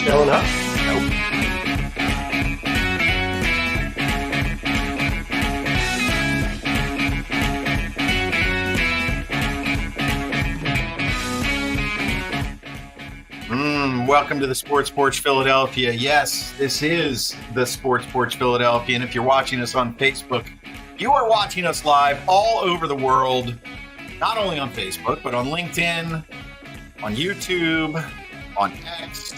showing up? Nope. Welcome to the Sports Porch Philadelphia. Yes, this is the Sports Porch Philadelphia. And if you're watching us on Facebook, you are watching us live all over the world, not only on Facebook, but on LinkedIn, on YouTube, on X,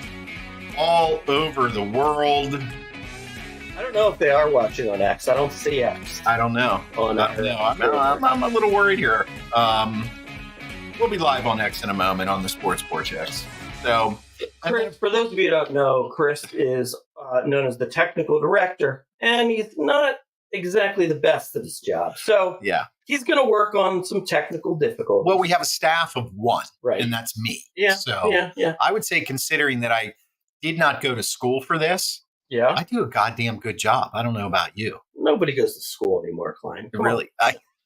all over the world. I don't know if they are watching on X. I don't see X. I don't know. I'm a little worried here. We'll be live on X in a moment on the Sports Porch X. So, Chris, for those of you who don't know, Chris is known as the technical director, and he's not exactly the best at his job. So yeah, he's going to work on some technical difficulties. Well, we have a staff of one, right, and that's me. Yeah. So yeah. I would say, considering that I did not go to school for this, yeah, I do a goddamn good job. I don't know about you. Nobody goes to school anymore, Klein. Really?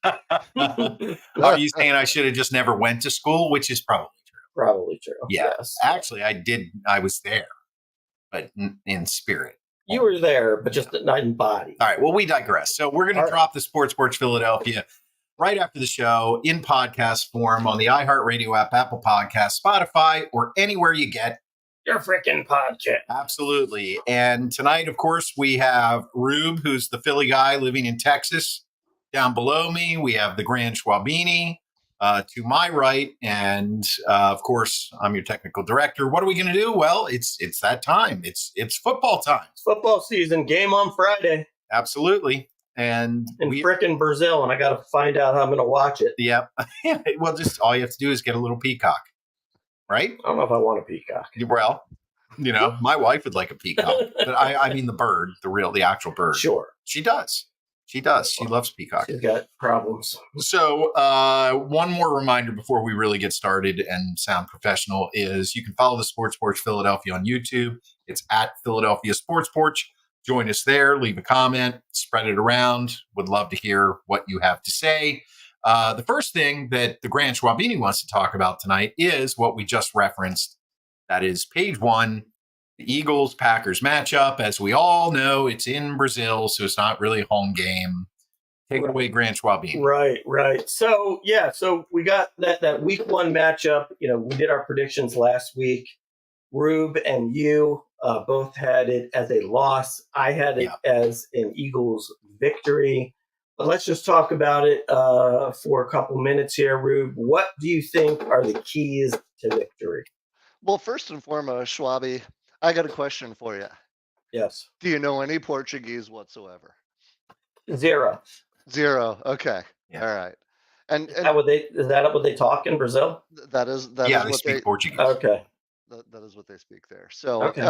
Are you saying I should have just never went to school? Which is probably true. Probably true. Yeah. Yes. Actually, I did. I was there, but in spirit. You were there, but just not in body. All right. Well, we digress. So we're going to drop the Sports Porch Philadelphia right after the show in podcast form on the iHeartRadio app, Apple Podcasts, Spotify, or anywhere you get your freaking podcast. Absolutely. And tonight, of course, we have Rube, who's the Philly guy living in Texas. Down below me, we have the Grand Schwabini to my right. And of course, I'm your technical director. What are we going to do? Well, it's that time. It's football time. It's football season. Game on Friday. Absolutely. And in frickin' Brazil, and I got to find out how I'm going to watch it. Yep. Well, just all you have to do is get a little peacock, right? I don't know if I want a peacock. Well, my wife would like a peacock, but I mean the bird, the actual bird. Sure. She does. She loves peacock. She's got problems. So one more reminder before we really get started and sound professional is you can follow the Sports Porch Philadelphia on YouTube. It's at Philadelphia Sports Porch. Join us there. Leave a comment. Spread it around. Would love to hear what you have to say. The first thing that the Grand Schwabini wants to talk about tonight is what we just referenced. That is page one. The Eagles-Packers matchup. As we all know, it's in Brazil, so it's not really a home game. Take it away, Grand Schwabini. Right. So we got that week one matchup. We did our predictions last week. Rube and you both had it as a loss. I had it as an Eagles victory. But let's just talk about it for a couple minutes here, Rube. What do you think are the keys to victory? Well, first and foremost, Schwabi, I got a question for you. Yes. Do you know any Portuguese whatsoever? Zero. Okay. Yeah. All right. And is that what they talk in Brazil? That is they what speak Portuguese. Okay. That is what they speak there. So, okay.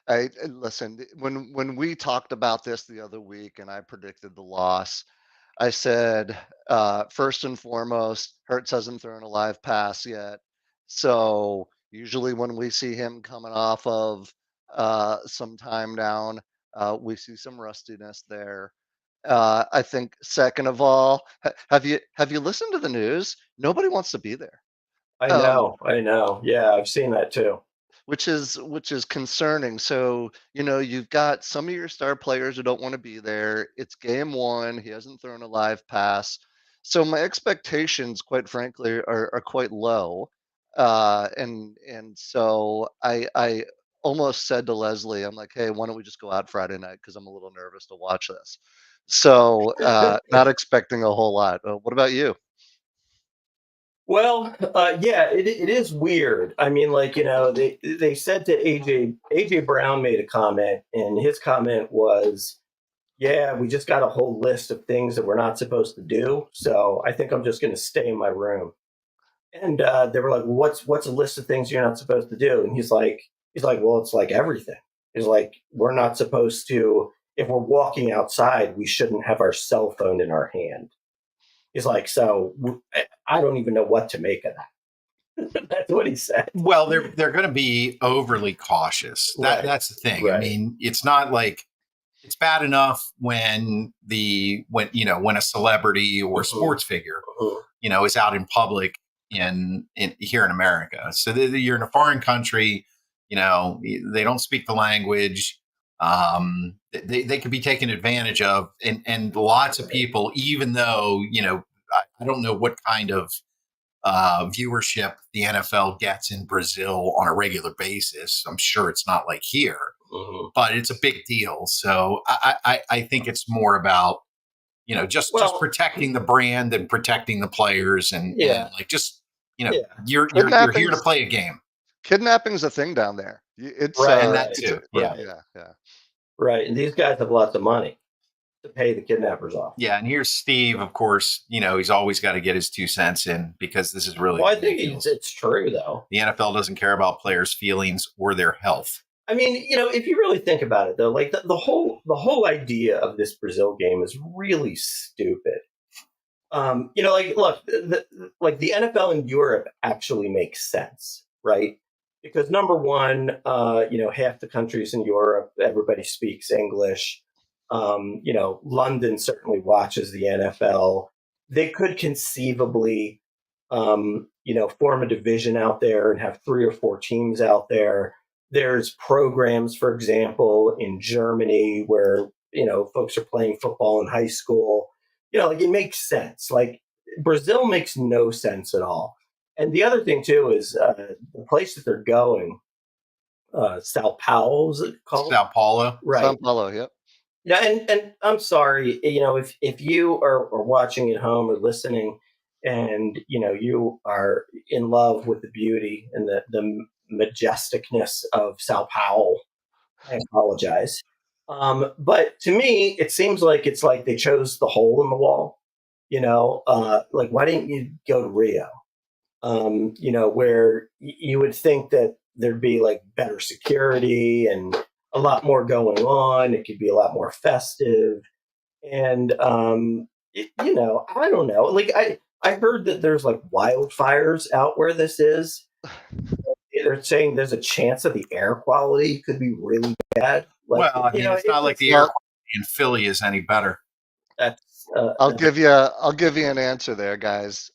I listen, when we talked about this the other week and I predicted the loss, I said, first and foremost, Hurts hasn't thrown a live pass yet. So usually when we see him coming off of some time down, we see some rustiness there. I think second of all, have you listened to the news? Nobody wants to be there. I know. Yeah, I've seen that too. Which is concerning. So, you've got some of your star players who don't want to be there. It's game one. He hasn't thrown a live pass. So my expectations, quite frankly, are quite low. And so I almost said to Leslie, I'm like, hey, why don't we just go out Friday night? Because I'm a little nervous to watch this. So not expecting a whole lot. What about you? Well, it is weird. I mean, they said to AJ Brown made a comment, and his comment was, yeah, we just got a whole list of things that we're not supposed to do. So I think I'm just going to stay in my room. And they were like, well, what's a list of things you're not supposed to do? And he's like, well, it's like everything. He's like, we're not supposed to, if we're walking outside, we shouldn't have our cell phone in our hand. He's like, so I don't even know what to make of that. That's what he said. Well, they're going to be overly cautious. That's the thing. Right. I mean, it's not like it's bad enough when a celebrity or sports figure, is out in public in here in America. So you're in a foreign country, They don't speak the language. They could be taken advantage of, and lots of people, even though, I don't know what kind of viewership the NFL gets in Brazil on a regular basis. I'm sure it's not like here, but it's a big deal. So I think it's more about, just protecting the brand and protecting the players and like just, you're here to play a game. Kidnapping's a thing down there. It's Right, and that too. yeah. Right, and these guys have lots of money to pay the kidnappers off. Yeah, and here's Steve, of course, he's always got to get his 2 cents in because this is really. Well, I think it's true, though. The NFL doesn't care about players' feelings or their health. I mean, if you really think about it, though, like the whole idea of this Brazil game is really stupid. Look, the NFL in Europe actually makes sense, right? Because number one, half the countries in Europe, everybody speaks English. London certainly watches the NFL. They could conceivably, form a division out there and have 3 or 4 teams out there. There's programs, for example, in Germany where, folks are playing football in high school. It makes sense. Like Brazil makes no sense at all. And the other thing, too, is the place that they're going, Sao Paulo, is it called? Sao Paulo. Right. Sao Paulo, yep. Yeah, and I'm sorry, if you are watching at home or listening and, you are in love with the beauty and the majesticness of Sao Paulo, I apologize. But to me, it seems like it's like they chose the hole in the wall, like, why didn't you go to Rio? Where you would think that there'd be like better security and a lot more going on. It could be a lot more festive. And, I don't know. Like I heard that there's like wildfires out where this is. They're saying there's a chance that the air quality could be really bad. Like, it's not like the air quality in Philly is any better. That's, I'll give you an answer there, guys.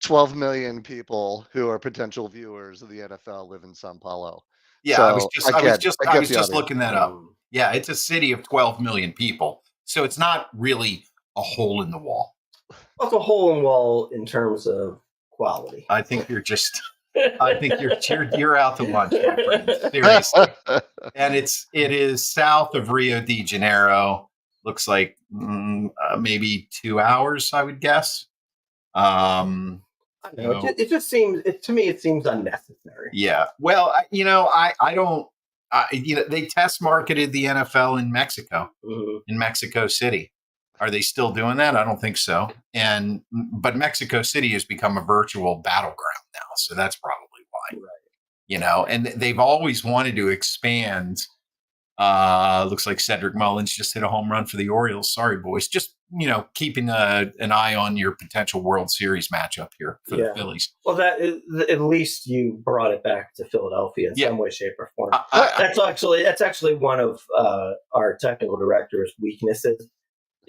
12 million people who are potential viewers of the NFL live in Sao Paulo. Yeah, so I was just looking that up. Yeah, it's a city of 12 million people, so it's not really a hole in the wall. Well, it's a hole in the wall in terms of quality. I think you're just. I think you're out to lunch, my friend. Seriously. And it is south of Rio de Janeiro. Looks like maybe 2 hours, I would guess. I know. It just seems, to me, it seems unnecessary. Yeah. Well, I don't. They test marketed the NFL in Mexico, in Mexico City. Are they still doing that? I don't think so. But Mexico City has become a virtual battleground now, so that's probably why. Right. And they've always wanted to expand. Looks like Cedric Mullins just hit a home run for the Orioles. Sorry, boys. Just, keeping an eye on your potential World Series matchup here for the Phillies. Well, that is, at least you brought it back to Philadelphia in some way, shape, or form. That's actually one of our technical director's weaknesses.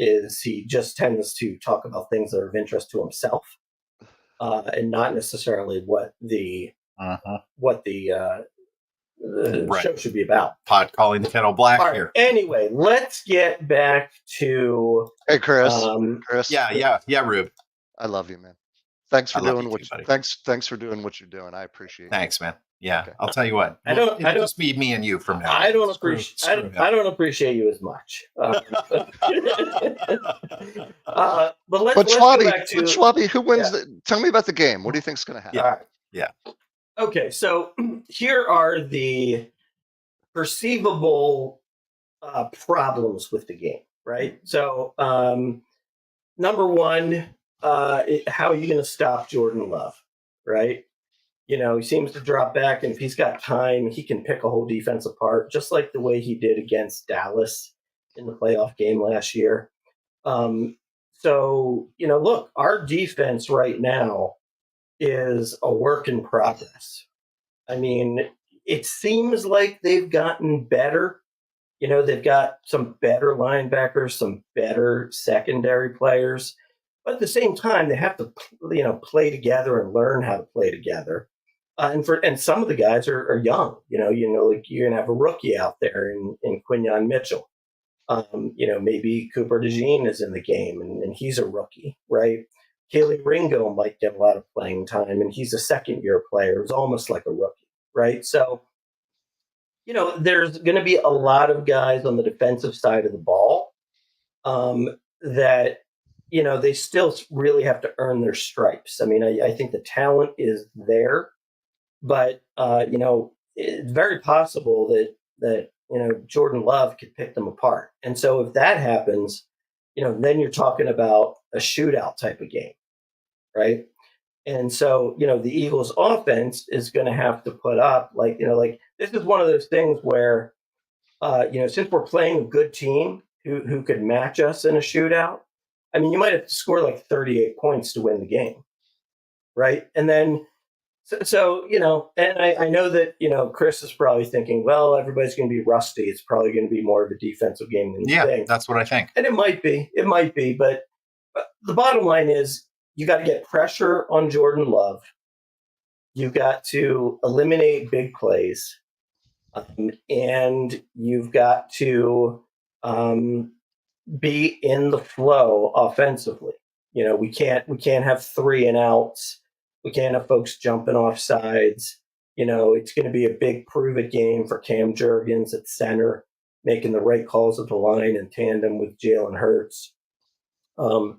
Is he just tends to talk about things that are of interest to himself, and not necessarily what the show should be about. Pot calling the kettle black here. Anyway, let's get back to Chris. Chris. Yeah, Rube. I love you, man. Thanks for doing thanks for doing what you're doing. I appreciate it. Thanks, man. Yeah, okay. I'll tell you what. I don't just be me and you from now. I don't appreciate you as much. But let's go back to Schwabi, who wins? Tell me about the game. What do you think's going to happen? All right. Yeah. Okay, so here are the perceivable problems with the game, right? So, number one, how are you going to stop Jordan Love, right? He seems to drop back, and if he's got time, he can pick a whole defense apart, just like the way he did against Dallas in the playoff game last year. Look, our defense right now is a work in progress. I mean, it seems like they've gotten better. They've got some better linebackers, some better secondary players. But at the same time, they have to, play together and learn how to play together. and some of the guys are young. Like you're gonna have a rookie out there in Quinyon Mitchell. Maybe Cooper DeJean is in the game, and he's a rookie, right? Kaylee Ringo might get a lot of playing time, and he's a second-year player. It's almost like a rookie, right? So, there's going to be a lot of guys on the defensive side of the ball that, they still really have to earn their stripes. I mean, I think the talent is there, but, it's very possible that Jordan Love could pick them apart. And so if that happens, then you're talking about a shootout type of game, right? And so, the Eagles offense is going to have to put up like this is one of those things where, since we're playing a good team who could match us in a shootout, I mean, you might have to score like 38 points to win the game, right? And then so and I know that, Chris is probably thinking, well, everybody's going to be rusty. It's probably going to be more of a defensive game than you think. That's what I think. And it might be. But the bottom line is you got to get pressure on Jordan Love. You've got to eliminate big plays. And you've got to be in the flow offensively. We can't have 3-and-outs. We can't have folks jumping off sides. It's going to be a big prove-it game for Cam Jurgens at center, making the right calls at the line in tandem with Jalen Hurts.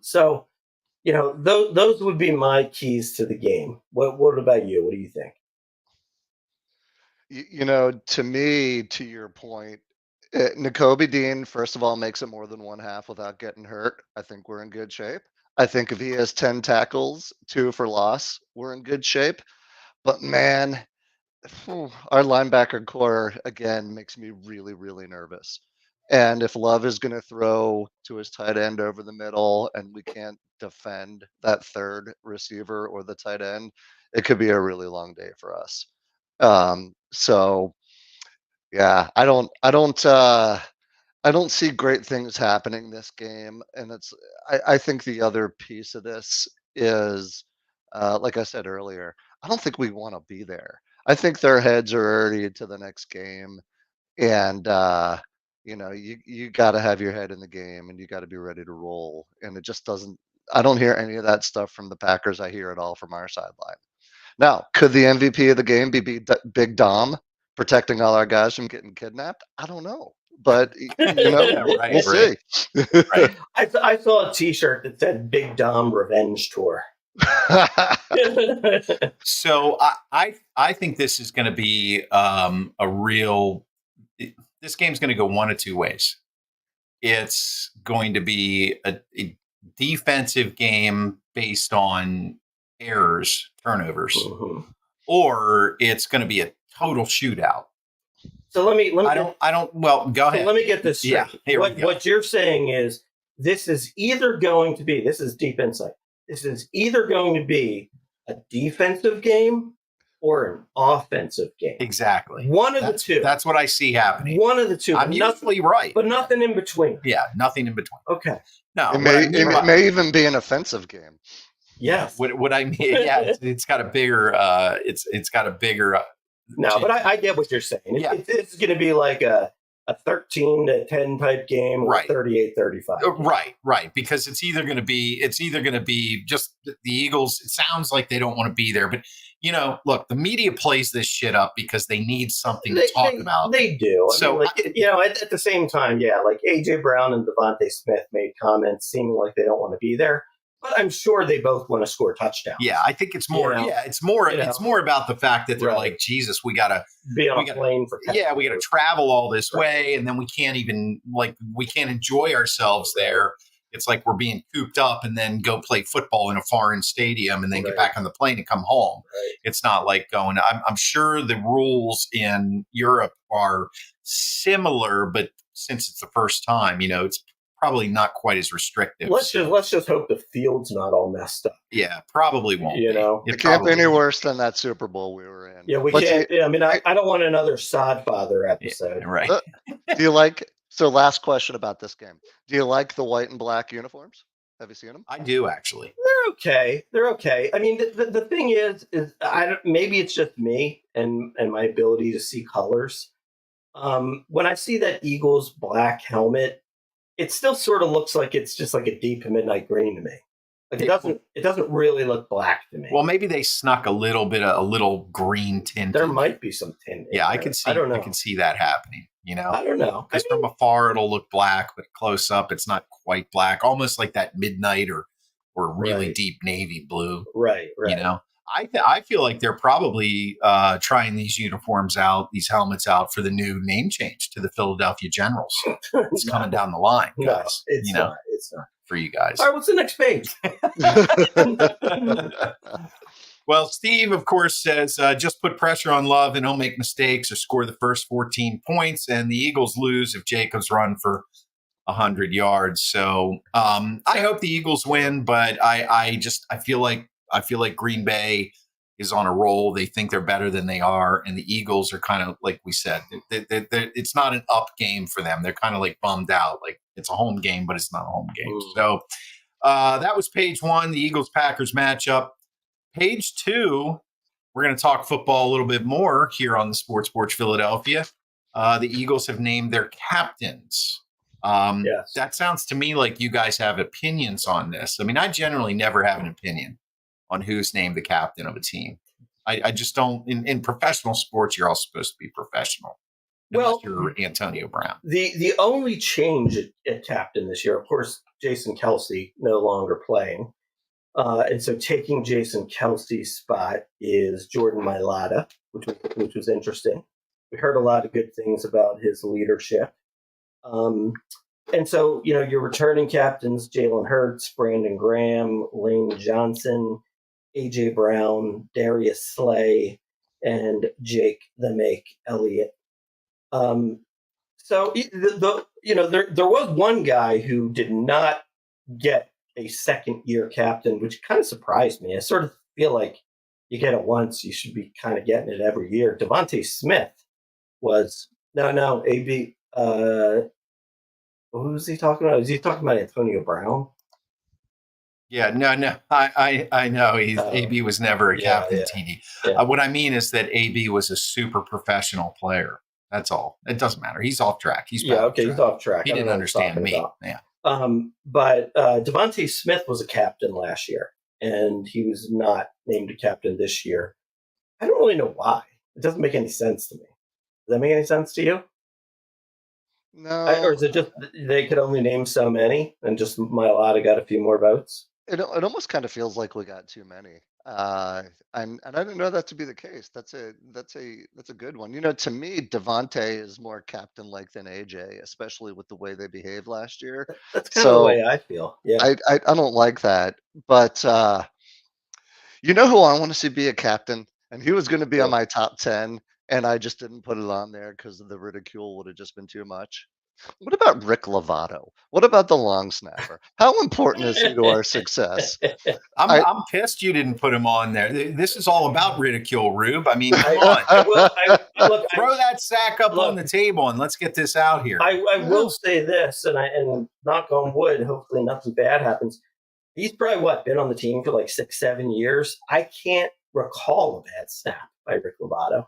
So, those would be my keys to the game. What about you? What do you think? To me, to your point, Nakobe Dean, first of all, makes it more than one half without getting hurt. I think we're in good shape. I think if he has 10 tackles, 2 for loss, we're in good shape. But man, our linebacker core, again, makes me really, really nervous. And if Love is going to throw to his tight end over the middle and we can't defend that third receiver or the tight end, it could be a really long day for us. So yeah, I don't see great things happening this game. And I think the other piece of this is, like I said earlier, I don't think we want to be there. I think their heads are already to the next game. And, you got to have your head in the game and you got to be ready to roll. And it just doesn't, I don't hear any of that stuff from the Packers. I hear it all from our sideline. Now, could the MVP of the game be Big Dom protecting all our guys from getting kidnapped? I don't know. But, we'll see. Right. I saw a T-shirt that said Big Dom Revenge Tour. So I think this is going to be this game's going to go one of two ways. It's going to be a defensive game based on errors, turnovers, or it's going to be a total shootout. So let me. Well, go ahead. Let me get this straight. Yeah, what you're saying is this is either going to be, this is deep insight. This is either going to be a defensive game or an offensive game. Exactly. One of the two. That's what I see happening. One of the two. I'm usually right. But nothing in between. Yeah, nothing in between. Okay. No. It may even be an offensive game. Yes. What I mean, yeah, it's got a bigger, it's got a bigger. No, but I get what you're saying. Yeah. It's going to be like a 13-10 type game, or right. 38-35. Right. Because it's either going to be just the Eagles. It sounds like they don't want to be there, but look, the media plays this shit up because they need something to talk about. They do. So at the same time, like AJ Brown and Devontae Smith made comments seeming like they don't want to be there. But I'm sure they both want to score touchdowns. Yeah, I think it's more. It's more about the fact that they're like, Jesus, we gotta be on a plane for. Yeah, we gotta travel all this way, and then we can't enjoy ourselves there. It's like we're being cooped up and then go play football in a foreign stadium and then get back on the plane and come home. Right. It's not like going. I'm sure the rules in Europe are similar, but since it's the first time, it's probably not quite as restrictive. Let's just hope the field's not all messed up. Yeah, probably won't. It can't be any worse than that Super Bowl we were in. Yeah, we can't. I don't want another Sodfather episode. Yeah, right. Do you like? So, last question about this game: do you like the white and black uniforms? Have you seen them? I do actually. They're okay. They're okay. I mean, the thing is I don't. Maybe it's just me and my ability to see colors. When I see that Eagles black helmet, it still sort of looks like it's just like a deep midnight green to me. Like it doesn't really look black to me. Well, maybe they snuck a little green tint. There might be some tint. Yeah, I can see. I don't know. I can see that happening. I don't know. Because from afar it'll look black, but close up it's not quite black. Almost like that midnight or really deep navy blue. Right. I feel like they're probably trying these uniforms out, these helmets out for the new name change to the Philadelphia Generals. It's coming down the line, guys. No, it's not. It's not for you guys. All right, what's the next page? Well, Steve, of course, says just put pressure on Love and he'll make mistakes or score the first 14 points, and the Eagles lose if Jacobs run for 100 yards. So I hope the Eagles win, but I feel like Green Bay is on a roll. They think they're better than they are, and the Eagles are kind of like we said. It's not an up game for them. They're kind of like bummed out. Like it's a home game, but it's not a home game. So that was page 1, the Eagles-Packers matchup. Page 2, we're going to talk football a little bit more here on the Sports Porch Philadelphia. The Eagles have named their captains. Yes. That sounds to me like you guys have opinions on this. I mean, I generally never have an opinion on who's named the captain of a team. I just don't. In professional sports, you're all supposed to be professional. Unless you're Antonio Brown. The only change at captain this year, of course, Jason Kelce no longer playing. And so taking Jason Kelsey's spot is Jordan Mailata, which was interesting. We heard a lot of good things about his leadership. And so, your returning captains, Jalen Hurts, Brandon Graham, Lane Johnson, A.J. Brown, Darius Slay, and Jake the Make Elliott. So there was one guy who did not get a second-year captain, which kind of surprised me. I sort of feel like you get it once, you should be kind of getting it every year. Devontae Smith was AB. Who was he talking about? Was he talking about Antonio Brown? Yeah, no. I know AB was never a captain. TD. Yeah. What I mean is that AB was a super professional player. That's all. It doesn't matter. He's off track. He's off track. He didn't understand me. About. Yeah. But Devontae Smith was a captain last year, and he was not named a captain this year. I don't really know why. It doesn't make any sense to me. Does that make any sense to you? No. Or is it just they could only name so many, and just Mailata got a few more votes? It almost kind of feels like we got too many. And I didn't know that to be the case. That's a good one. To me, Devontae is more captain-like than AJ, especially with the way they behaved last year. That's kind of the way I feel. Yeah, I don't like that. But who I want to see be a captain, and he was going to be on my top 10, and I just didn't put it on there because the ridicule would have just been too much. What about Rick Lovato? What about the long snapper? How important is he to our success? I'm pissed you didn't put him on there. This is all about ridicule, Rube. I mean, come on. Throw that sack up on the table and let's get this out here. I will say this, and knock on wood, hopefully nothing bad happens. He's probably been on the team for like 6-7 years. I can't recall a bad snap by Rick Lovato.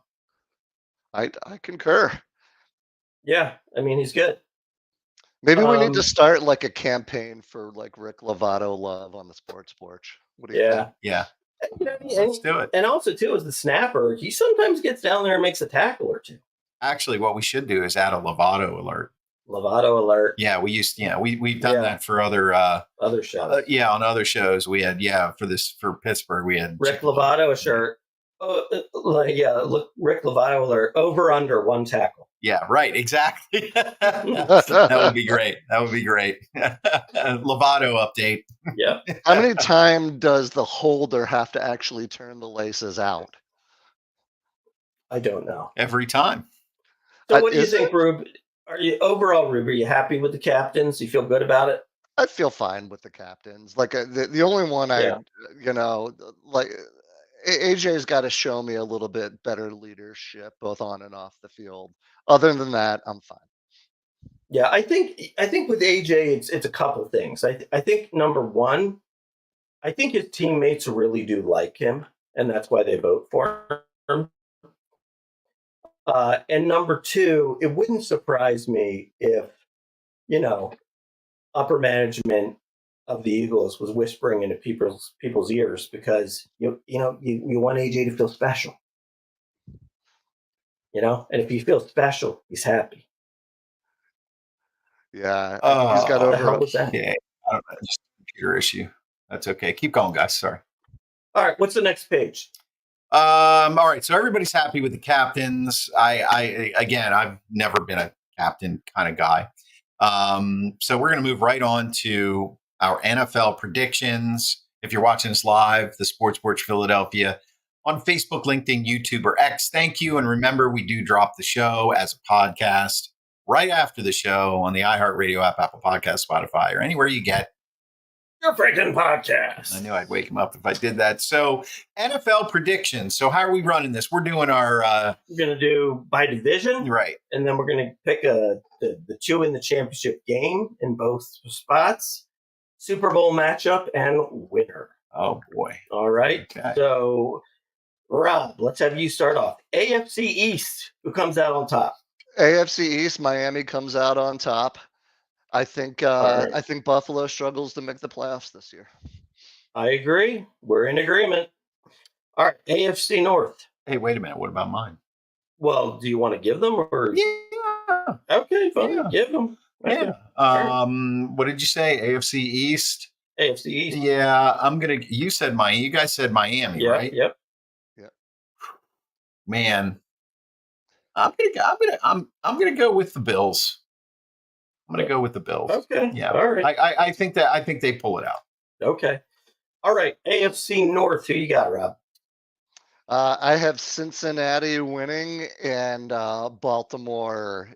I concur. Yeah, I mean, he's good. Maybe we need to start like a campaign for like Rick Lovato love on the Sports Porch. What do you think? Yeah. Let's do it. And also, too, as the snapper, he sometimes gets down there and makes a tackle or two. Actually, what we should do is add a Lovato alert. Lovato alert. Yeah, we've done that for other shows. On other shows we had for Pittsburgh we had Rick Lovato shirt. Look, Rick Lovato alert. Over under 1 tackle. Yeah, right. Exactly. That would be great. Lovato update. Yeah. How many times does the holder have to actually turn the laces out? I don't know. Every time. So what do you think, Rube? Rube, are you happy with the captains? You feel good about it? I feel fine with the captains. Like the only one AJ's got to show me a little bit better leadership, both on and off the field. Other than that, I'm fine. Yeah, I think with AJ, it's a couple things. I think number one, I think his teammates really do like him, and that's why they vote for him. And number two, it wouldn't surprise me if, you know, upper management of the Eagles was whispering into people's ears because you want AJ to feel special, and if he feels special, he's happy. Yeah, he's got What the Oh, hell over. was that? okay. I don't know, just a computer issue. That's okay. Keep going, guys. Sorry. All right, what's the next page? All right. So everybody's happy with the captains. Again, I've never been a captain kind of guy. So we're going to move right on to our NFL predictions. If you're watching us live, the Sports Porch Philadelphia on Facebook, LinkedIn, YouTube, or X, thank you. And remember, we do drop the show as a podcast right after the show on the iHeartRadio app, Apple Podcast, Spotify, or anywhere you get Your freaking podcast. I knew I'd wake him up if I did that. So NFL predictions. So how are we running this? We're doing our We're gonna do by division, right. and then we're gonna pick the two in the championship game in both spots, Super Bowl matchup, and winner. Oh boy. All right. Okay. So, Rob, let's have you start off. AFC East, who comes out on top? AFC East, Miami comes out on top. I think right. I think Buffalo struggles to make the playoffs this year. I agree. We're in agreement. All right, AFC North. Hey, wait a minute. What about mine? Well, do you want to give them or? Yeah. Okay, fine. Yeah. Give them. Okay. Yeah. What did you say? AFC East? AFC East. Yeah, you said Miami. You guys said Miami, Yeah, right? Yep. Man. I'm gonna go with the Bills. I'm gonna go with the Bills. Okay. Yeah. All right. I think they pull it out. Okay. All right. AFC North. Who you got, Rob? I have Cincinnati winning and Baltimore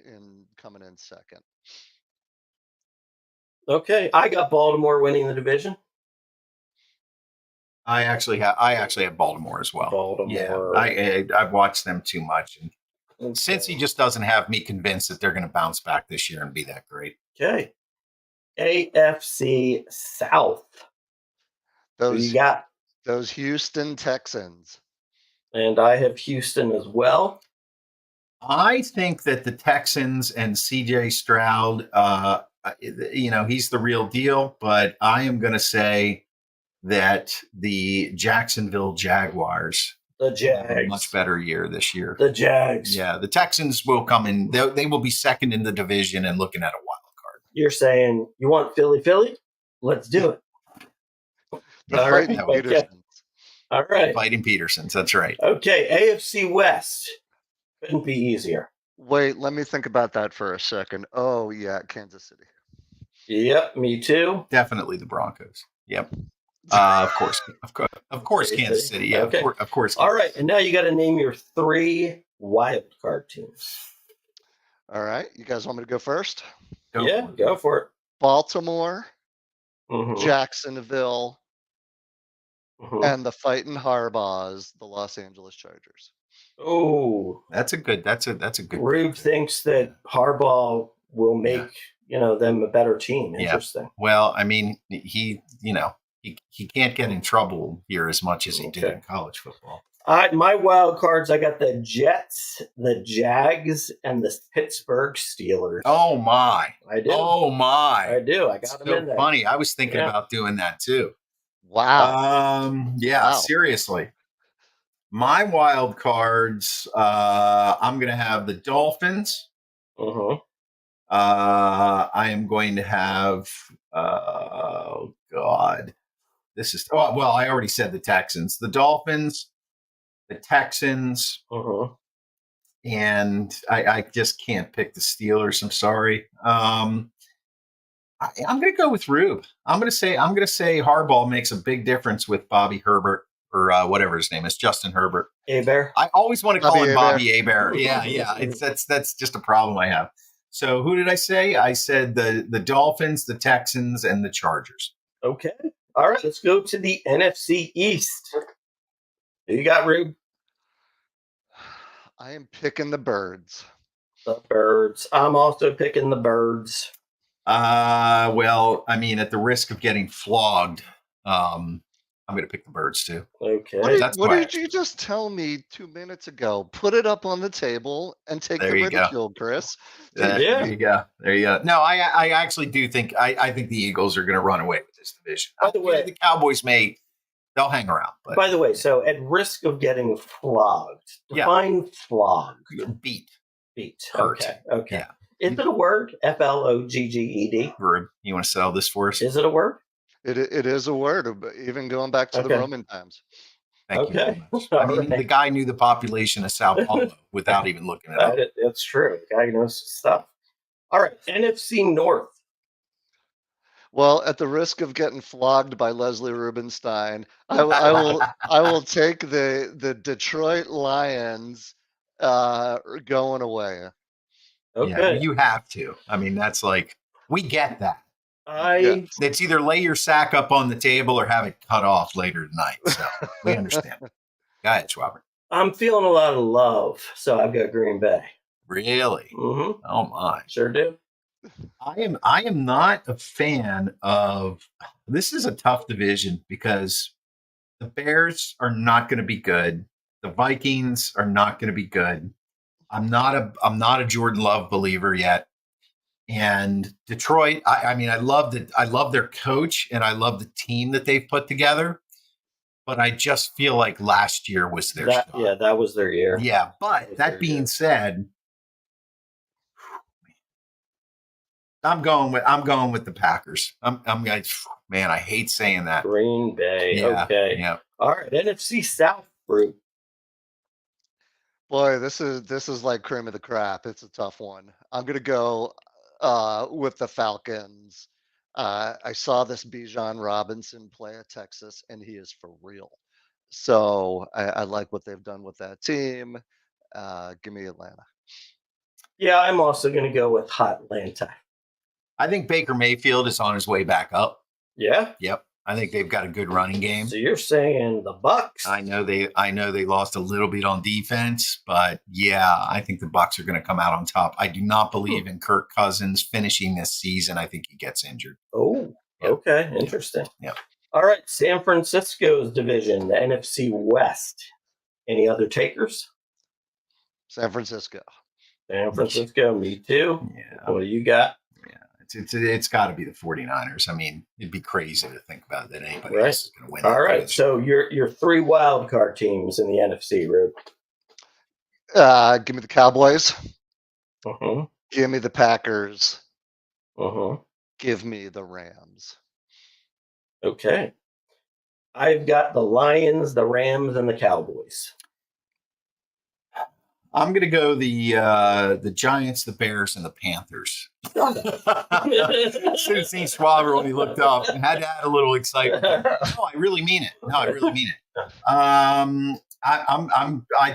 coming in second. Okay. I got Baltimore winning the division. I actually have Baltimore as well. Baltimore. Yeah, I've watched them too much, and Okay. Cincy just doesn't have me convinced that they're going to bounce back this year and be that great. Okay. AFC South. Who you got? Those Houston Texans. And I have Houston as well. I think that the Texans and CJ Stroud, he's the real deal, but I am going to say that the Jacksonville Jaguars, The have Jags. a much better year this year. The Jags. Yeah, the Texans will come in. They will be second in the division and looking at a wild card. You're saying you want Philly? Let's do it. All right. Petersons. All right. Fighting Petersons. That's right. Okay. AFC West. Couldn't be easier. Wait, let me think about that for a second. Oh, yeah, Kansas City. Yep, me too. Definitely the Broncos. Yep. Of course, Kansas City. Yeah, okay. Of course. All right, and now you got to name your 3 wild card teams. All right, you guys want me to go first? Go for it. Baltimore, Mm-hmm. Jacksonville, Mm-hmm. and the fighting Harbaughs, the Los Angeles Chargers. Oh, that's a good. Rube thinks that Harbaugh will make them a better team. Interesting. Yeah. Well, I mean, he can't get in trouble here as much as he did in college football. My wild cards, I got the Jets, the Jags, and the Pittsburgh Steelers. Oh my! I do. Oh my! I do. I got them in there. Funny. I was thinking about doing that too. Wow. Yeah. Wow. Seriously. My wild cards. I'm going to have the Dolphins. Uh-huh. I am going to have. Oh God. This is. Oh, well, I already said the Texans, the Dolphins, the Texans, and I just can't pick the Steelers. I'm sorry. I'm going to go with Rube. I'm going to say Harbaugh makes a big difference with Bobby Herbert or whatever his name is, Justin Herbert. Abear. I always want to call him Bobby Abear. Yeah. That's just a problem I have. So who did I say? I said the Dolphins, the Texans, and the Chargers. Okay. All right, let's go to the NFC East. Who you got, Rube? I am picking the Birds. The Birds. I'm also picking the Birds. Well, I mean, at the risk of getting flogged, I'm going to pick the Birds too. Okay. That's What why. did you just tell me 2 minutes ago? Put it up on the table and take There the you go. ridicule, Chris. Yeah. There you go. There you go. No, I actually do think I think the Eagles are going to run away with this division. By the way, the Cowboys they'll hang around. But by the way, so at risk of getting flogged, Yeah. define flog. beat. Okay. Okay. Yeah. Is it a word? Flogged. Verb. You want to sell this for us? Is it a word? It is a word, even going back to the Okay. Roman times. Thank you very Okay. much. All I mean, right. the guy knew the population of Sao Paulo without even looking it up. That's true. The guy knows his stuff. All right. NFC North. Well, at the risk of getting flogged by Leslie Rubinstein, I will take the Detroit Lions going away. Okay. Yeah, you have to. I mean, that's like, we get that. Yeah. It's either lay your sack up on the table or have it cut off later tonight. So we understand. Go ahead, Schwaber. I'm feeling a lot of love, so I've got Green Bay. Really? Mm-hmm. Oh my. Sure do. I am not a fan of this. Is a tough division because the Bears are not going to be good. The Vikings are not going to be good. I'm not a Jordan Love believer yet. And Detroit, I mean, I love their coach and I love the team that they've put together. But I just feel like last year was their shot. Yeah, that was their year. Yeah, but that being said, I'm going with the Packers. Man, I hate saying that. Green Bay. Yeah, Okay. Yeah. All right. NFC South group. Boy, this is like cream of the crap. It's a tough one. I'm gonna go with the Falcons. I saw this Bijan Robinson play at Texas, and he is for real. So I like what they've done with that team. Give me Atlanta. Yeah, I'm also going to go with Hot Atlanta. I think Baker Mayfield is on his way back up. Yeah. Yep. I think they've got a good running game. So you're saying the Bucks? I know they lost a little bit on defense, but yeah, I think the Bucks are going to come out on top. I do not believe in Kirk Cousins finishing this season. I think he gets injured. Oh, Yep. Okay. Interesting. Yeah. All right. San Francisco's division, the NFC West. Any other takers? San Francisco. San Francisco, me too. Yeah. What do you got? It's got to be the 49ers. I mean, it'd be crazy to think about that anybody Right. else is going to win. All right. So your three wild card teams in the NFC, Rube. Give me the Cowboys. Uh-huh. Give me the Packers. Uh-huh. Give me the Rams. Okay. I've got the Lions, the Rams, and the Cowboys. I'm going to go the Giants, the Bears, and the Panthers. Should have seen Schwaber when he looked up. I had to add a little excitement. No, I really mean it. I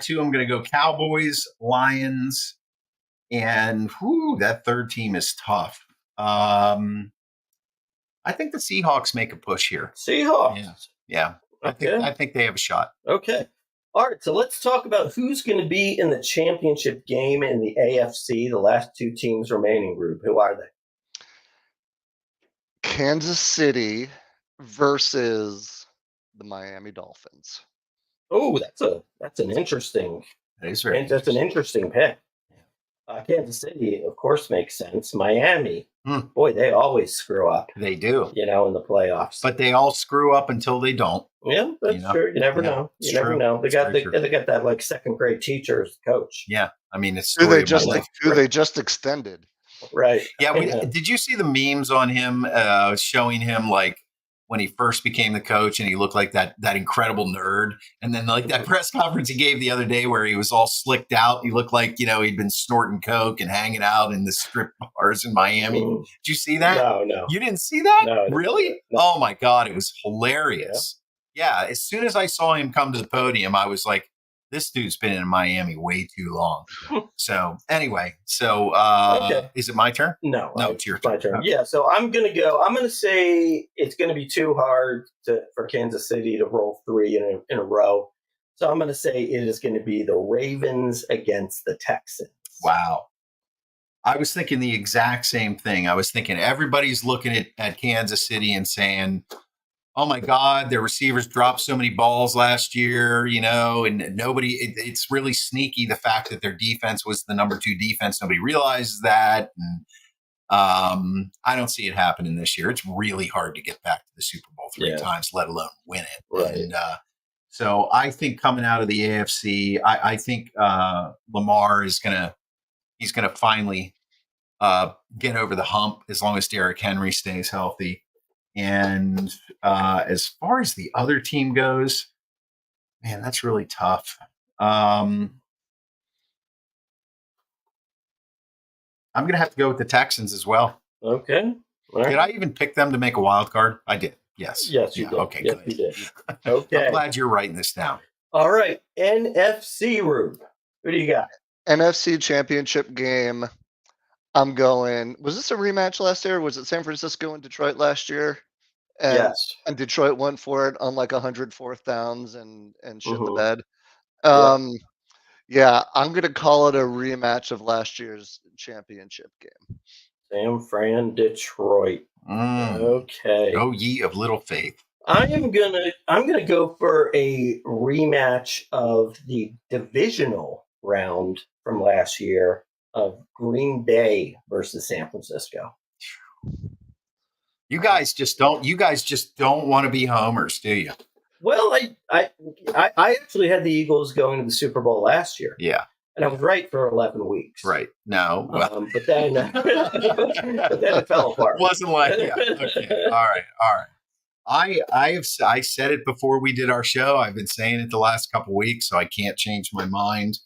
too am going to go Cowboys, Lions, and that third team is tough. I think the Seahawks make a push here. Seahawks. Yeah. Okay. I think they have a shot. Okay. All right. So let's talk about who's going to be in the championship game in the AFC, the last two teams remaining, Rube. Who are they? Kansas City versus the Miami Dolphins. Oh, that's an interesting. That's an interesting pick. Kansas City, of course, makes sense. Miami, boy, they always screw up. They do, in the playoffs. But they all screw up until they don't. Yeah, that's true. You never know. You never know. They got that like second grade teacher as coach. Yeah, I mean it's who they just extended. Right. Yeah. Did you see the memes on him showing him like when he first became the coach and he looked like that incredible nerd, and then like that press conference he gave the other day where he was all slicked out. He looked like he'd been snorting coke and hanging out in the strip bars in Miami. Did you see that? No. You didn't see that? No. Really? No. Oh my God, it was hilarious. Yeah. As soon as I saw him come to the podium, I was like, this dude's been in Miami way too long. So anyway, okay. Is it my turn? No, it's your turn. My turn. Okay. Yeah, so I'm going to say it's going to be too hard for Kansas City to roll three in a row. So I'm going to say it is going to be the Ravens against the Texans. Wow. I was thinking the exact same thing. I was thinking everybody's looking at Kansas City and saying, oh my God, their receivers dropped so many balls last year, and nobody, it's really sneaky. The fact that their defense was the number 2 defense, nobody realizes that. And I don't see it happening this year. It's really hard to get back to the Super Bowl 3 times, let alone win it. Right. And so I think coming out of the AFC, I think Lamar is he's gonna finally get over the hump as long as Derrick Henry stays healthy. And as far as the other team goes, man, that's really tough. I'm going to have to go with the Texans as well. Okay. All right. Did I even pick them to make a wild card? I did. Yes. Yes, you did. Okay, yes, good. You did. Okay. I'm glad you're writing this down. All right. NFC, Rube. Who do you got? NFC Championship game. I'm going. Was this a rematch last year? Was it San Francisco and Detroit last year? And, Yes. And Detroit went for it on like 100 fourth downs and shit the Mhm. bed. Yep. Yeah, I'm going to call it a rematch of last year's championship game. San Fran, Detroit. Okay. Oh, ye of little faith. I'm gonna go for a rematch of the divisional round from last year of Green Bay versus San Francisco. You guys just don't want to be homers, do you? Well, I actually had the Eagles going to the Super Bowl last year. Yeah. And I was right for 11 weeks. Right. No. Well. But then it fell apart. Wasn't like, yeah. Okay. All right. I said it before we did our show. I've been saying it the last couple of weeks, so I can't change my mind.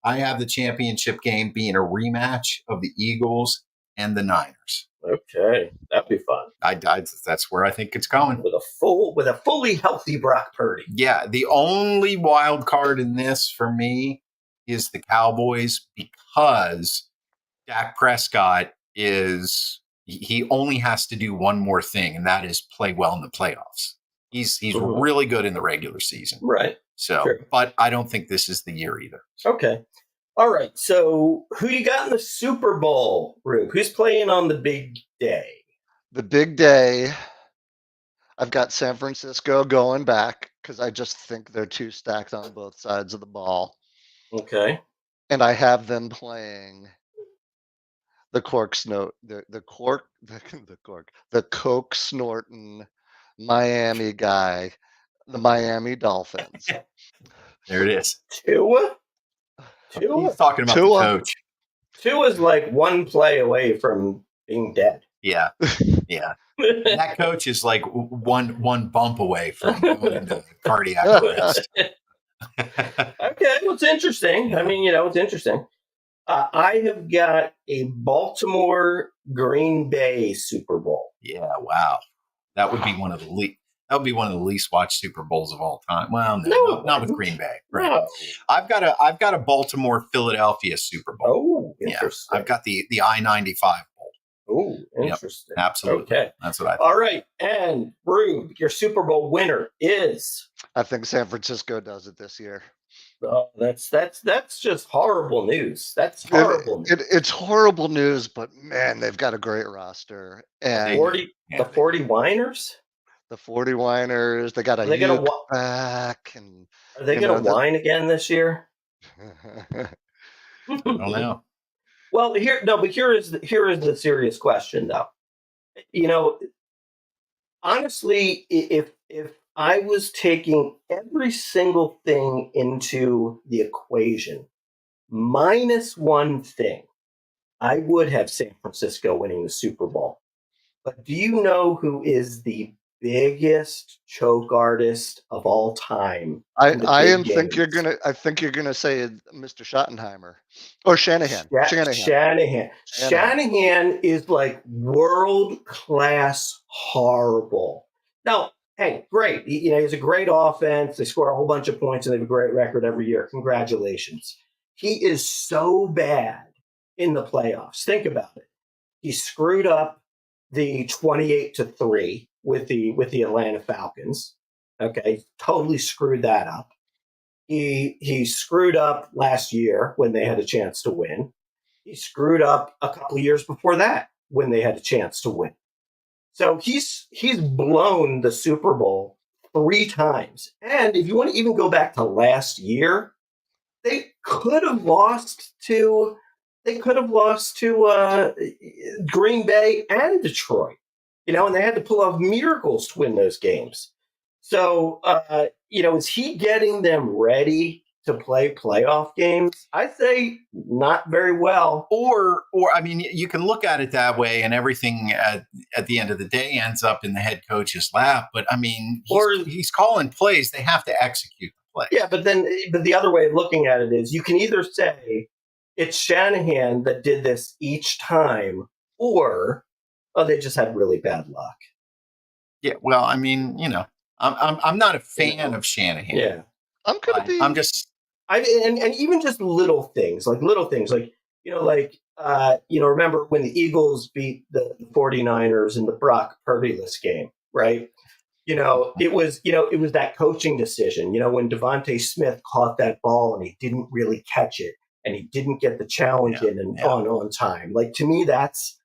I have the championship game being a rematch of the Eagles and the Niners. Okay, that'd be fun. That's where I think it's going. With a fully healthy Brock Purdy. Yeah, the only wild card in this for me is the Cowboys, because Dak Prescott he only has to do one more thing, and that is play well in the playoffs. He's really good in the regular season. Right. So, True. But I don't think this is the year either. Okay. All right. So who you got in the Super Bowl, Rube? Who's playing on the big day? The big day. I've got San Francisco going back because I just think they're too stacked on both sides of the ball. Okay. And I have them playing the coke snorting Miami guy, the Miami Dolphins. There it is. Tua? He's talking about the coach. Tua's like one play away from being dead. Yeah. Yeah. That coach is like one bump away from going into cardiac arrest. Okay, well, it's interesting. I mean, it's interesting. I have got a Baltimore Green Bay Super Bowl. Yeah, wow. That would be one of the least watched Super Bowls of all time. Well, no, not with Green Bay. Right. No. I've got a Baltimore Philadelphia Super Bowl. Oh, interesting. Yeah, I've got the I-95 Bowl. Oh, interesting. Yep, absolutely. Okay. That's what I think. All right. And Rube, your Super Bowl winner is? I think San Francisco does it this year. Oh, that's just horrible news. That's horrible. It's horrible news, but man, they've got a great roster. And the 40 Winers? The 40 Winers, they got a back. And are they going to whine again this year? I don't know. Well, here is the serious question, though. Honestly, if I was taking every single thing into the equation, minus one thing, I would have San Francisco winning the Super Bowl. But do you know who is the biggest choke artist of all time? I think you're gonna say Mr. Schottenheimer or Shanahan. Shanahan is like world class horrible. Now, hey, great. He has a great offense. They score a whole bunch of points and they have a great record every year. Congratulations. He is so bad in the playoffs. Think about it. He screwed up the 28-3 with the Atlanta Falcons. Okay, totally screwed that up. He screwed up last year when they had a chance to win. He screwed up a couple of years before that when they had a chance to win. So he's blown the Super Bowl 3 times. And if you want to even go back to last year, they could have lost to Green Bay and Detroit. And they had to pull off miracles to win those games. So, is he getting them ready to play playoff games? I'd say not very well. Or I mean, you can look at it that way, and everything at the end of the day ends up in the head coach's lap. But I mean, he's calling plays; they have to execute the plays. Yeah, but the other way of looking at it is you can either say it's Shanahan that did this each time, or they just had really bad luck. Yeah, well, I mean, I'm not a fan of Shanahan. Yeah, I'm just. And even just little things like remember when the Eagles beat the 49ers in the Brock Purdy-less game, right? It was that coaching decision, when Devontae Smith caught that ball and he didn't really catch it and he didn't get the challenge on time. Like, to me, that's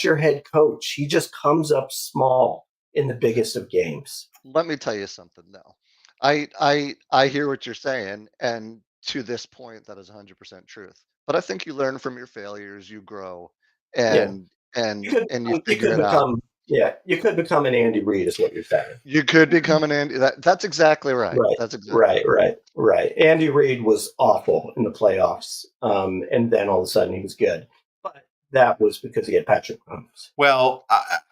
your head coach. He just comes up small in the biggest of games. Let me tell you something though. I hear what you're saying, and to this point, that is 100% truth. But I think you learn from your failures, you grow, and you figure it out. Yeah, you could become an Andy Reid, is what you're saying. You could become an Andy. That's exactly right. That's exactly right. Andy Reid was awful in the playoffs, and then all of a sudden he was good. But that was because he had Patrick Mahomes. Well,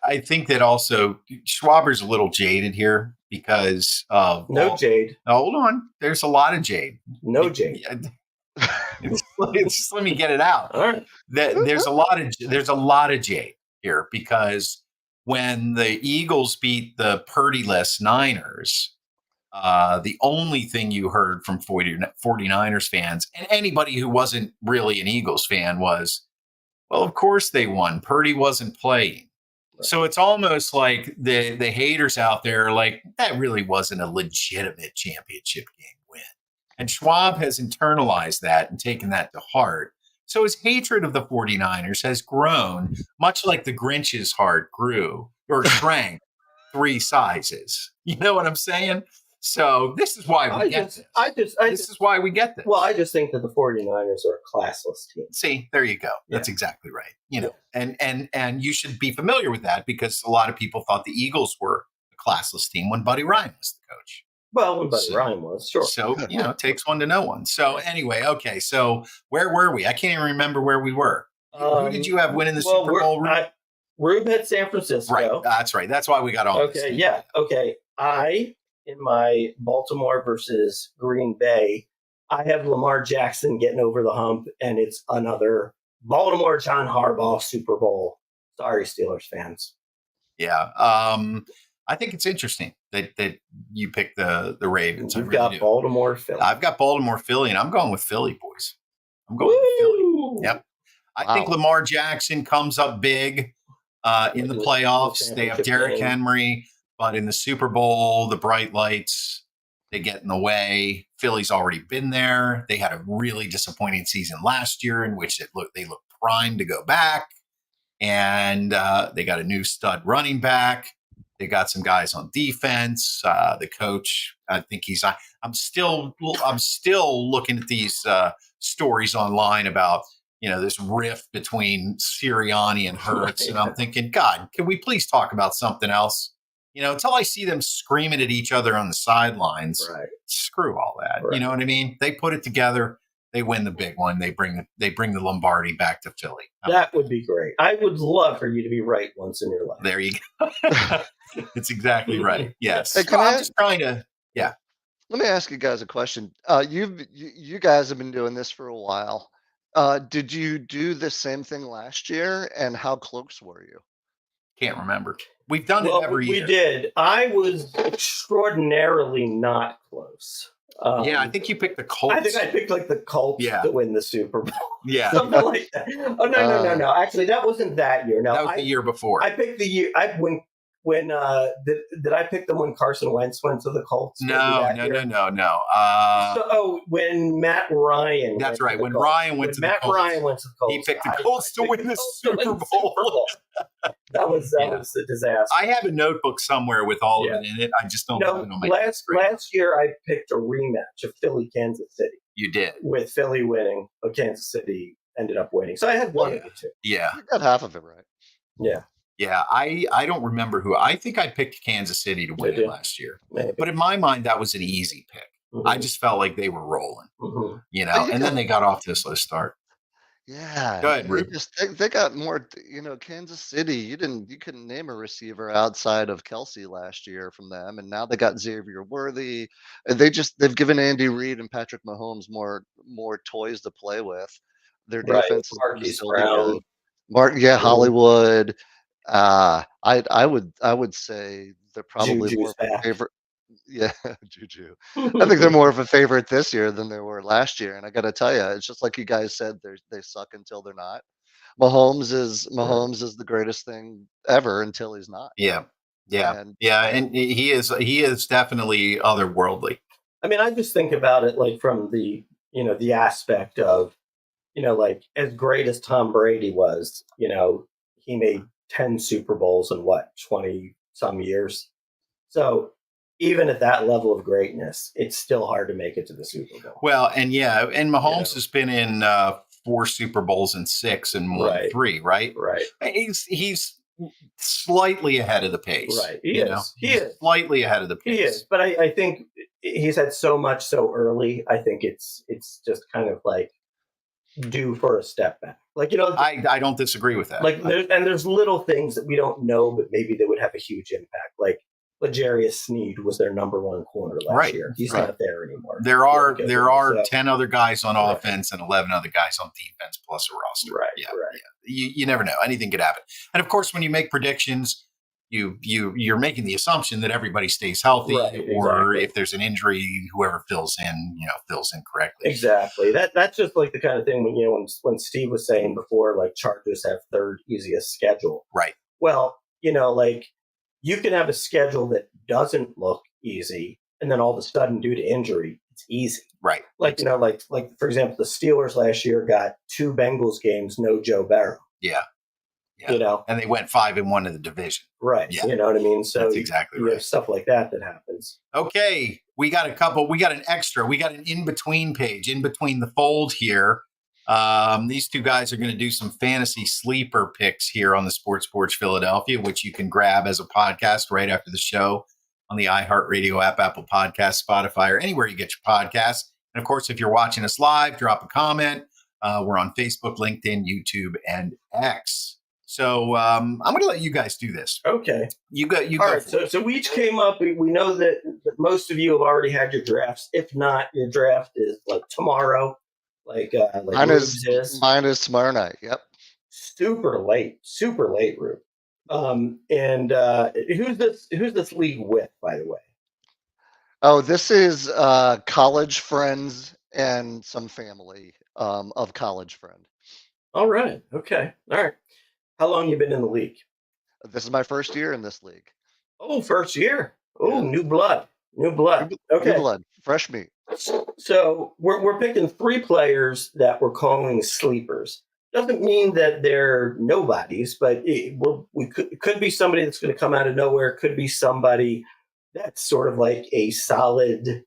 I think that also Schwaber's a little jaded here because jade. Hold on, there's a lot of jade. No jade. Just let me get it out. All right. There's a lot of jade here because when the Eagles beat the Purdy-less Niners, the only thing you heard from 49ers fans and anybody who wasn't really an Eagles fan was, well, of course they won. Purdy wasn't playing. Right. So it's almost like the haters out there are like, that really wasn't a legitimate championship game win. And Schwab has internalized that and taken that to heart. So his hatred of the 49ers has grown, much like the Grinch's heart grew or shrank 3 sizes. You know what I'm saying? So this is why we get this. This is why we get this. Well, I just think that the 49ers are a classless team. See, there you go. That's exactly right. And you should be familiar with that because a lot of people thought the Eagles were a classless team when Buddy Ryan was the coach. Well, when Buddy Ryan was, sure. So, it takes one to know one. So anyway, okay. So where were we? I can't even remember where we were. Who did you have winning the Super Bowl? Rube had San Francisco. Right. That's right. That's why we got all this. Okay, yeah. Okay. In my Baltimore versus Green Bay, I have Lamar Jackson getting over the hump, and it's another Baltimore John Harbaugh Super Bowl. Sorry, Steelers fans. Yeah. I think it's interesting that you picked the Ravens. You've got Baltimore, Philly. I've got Baltimore, Philly, and I'm going with Philly, boys. I'm going with Philly. Yep. I think Lamar Jackson comes up big in the playoffs. They have Derrick Henry, but in the Super Bowl, the bright lights, they get in the way. Philly's already been there. They had a really disappointing season last year in which they looked primed to go back. And they got a new stud running back. They got some guys on defense. The coach, I think I'm still looking at these stories online about, this rift between Sirianni and Hurts. And I'm thinking, God, can we please talk about something else? Until I see them screaming at each other on the sidelines, screw all that. Right. You know what I mean? They put it together. They win the big one. They bring the Lombardi back to Philly. That would be great. I would love for you to be right once in your life. There you go. It's exactly right. Yes. Hey, I'm just trying to. Yeah. Let me ask you guys a question. You guys have been doing this for a while. Did you do the same thing last year? And how close were you? Can't remember. We've done it every year. We did. I was extraordinarily not close. I think you picked the Colts. I think I picked the Colts to win the Super Bowl. Yeah. Something like that. Oh, no. Actually, that wasn't that year. No, that was the year before. I picked the year. When when did I pick them when Carson Wentz went to the Colts? Maybe No, that no, year? no, no, no. When Matt Ryan That's went right. to the When Colts. Ryan went When to the Matt Colts, Ryan went to the he Colts, picked the I Colts to picked win the Colts to win Super the Bowl. Super Bowl. That was a disaster. I have a notebook somewhere with all Yeah. of it in it. I just don't have it on my desk right now. Last year I picked a rematch of Philly Kansas City You did. with Philly winning, but Kansas City ended up winning. So I had one of the two. Yeah. You got half of it right. Yeah. Yeah. I don't remember who. I think I picked Kansas City to win Did it you? last year. Maybe. But in my mind, that was an easy pick. Mhm. I just felt like they were rolling, Mhm. you But know, you and then got they got off to a slow start. yeah, Go ahead, they Rube. just they got more. Kansas City. You couldn't name a receiver outside of Kelsey last year from them, and now they got Xavier Worthy. And they've given Andy Reid and Patrick Mahomes more toys to play with. Their Right. defense is going to Marquise still be Brown. good. Yeah, Mhm. Hollywood. I would say they're probably more Juju's of a back. favorite. Yeah, Juju. I think they're more of a favorite this year than they were last year. And I got to tell you, it's just like you guys said, they suck until they're not. Mahomes is the greatest thing ever until he's not. Yeah. Yeah. And Yeah. And he is definitely otherworldly. I mean, I just think about it like from the aspect of, like as great as Tom Brady was, he made 10 Super Bowls in what, 20 some years. So even at that level of greatness, it's still hard to make it to the Super Bowl. Well, and Mahomes know. has been in 4 Super Bowls and 6 and won Right. 3, right? Right. He's slightly ahead of the pace. Right. He is. He He's is. slightly ahead of the pace. He is. But I think he's had so much so early. I think it's just kind of like due for a step back. Like, I don't disagree with that. like there's little things that we don't know, but maybe they would have a huge impact. Like L'Jarius Sneed was their number one corner last Right, year. He's right. not there anymore. There are So- 10 other guys on Right. offense and 11 other guys on defense plus a roster. Right, Yeah, right. yeah. You never know. Anything could happen. And of course, when you make predictions, you're making the assumption that everybody stays healthy, Right, or exactly. if there's an injury, whoever fills in correctly. Exactly. That's just like the kind of thing when Steve was saying before, like Chargers have third easiest schedule. Right. Well, like you can have a schedule that doesn't look easy, and then all of a sudden, due to injury, it's easy. Right. Like like for example, the Steelers last year got 2 Bengals games, no Joe Burrow. Yeah. Yeah. And they went 5-1 in the division. Right. Yeah. You know what I mean? So that's exactly you right. have stuff like that happens. Okay. We got an extra. We got an in-between page, in between the fold here. These two guys are going to do some fantasy sleeper picks here on the Sports Porch Philadelphia, which you can grab as a podcast right after the show on the iHeartRadio app, Apple Podcasts, Spotify, or anywhere you get your podcasts. And of course, if you're watching us live, drop a comment. We're on Facebook, LinkedIn, YouTube, and X. So I'm going to let you guys do this. Okay. You go. All right. So we each came up. We know that most of you have already had your drafts. If not, your draft is like tomorrow. Like mine Rube's is tomorrow night. Yep. Super late, Rube. And who's this league with, by the way? Oh, this is college friends and some family of college friend. All right. Okay. All right. How long you been in the league? This is my first year in this league. Oh, first year. Oh, Yeah. new blood. Okay. New blood, fresh meat. So we're picking 3 players that we're calling sleepers. Doesn't mean that they're nobodies, but it could be somebody that's going to come out of nowhere. It could be somebody that's sort of like a solid,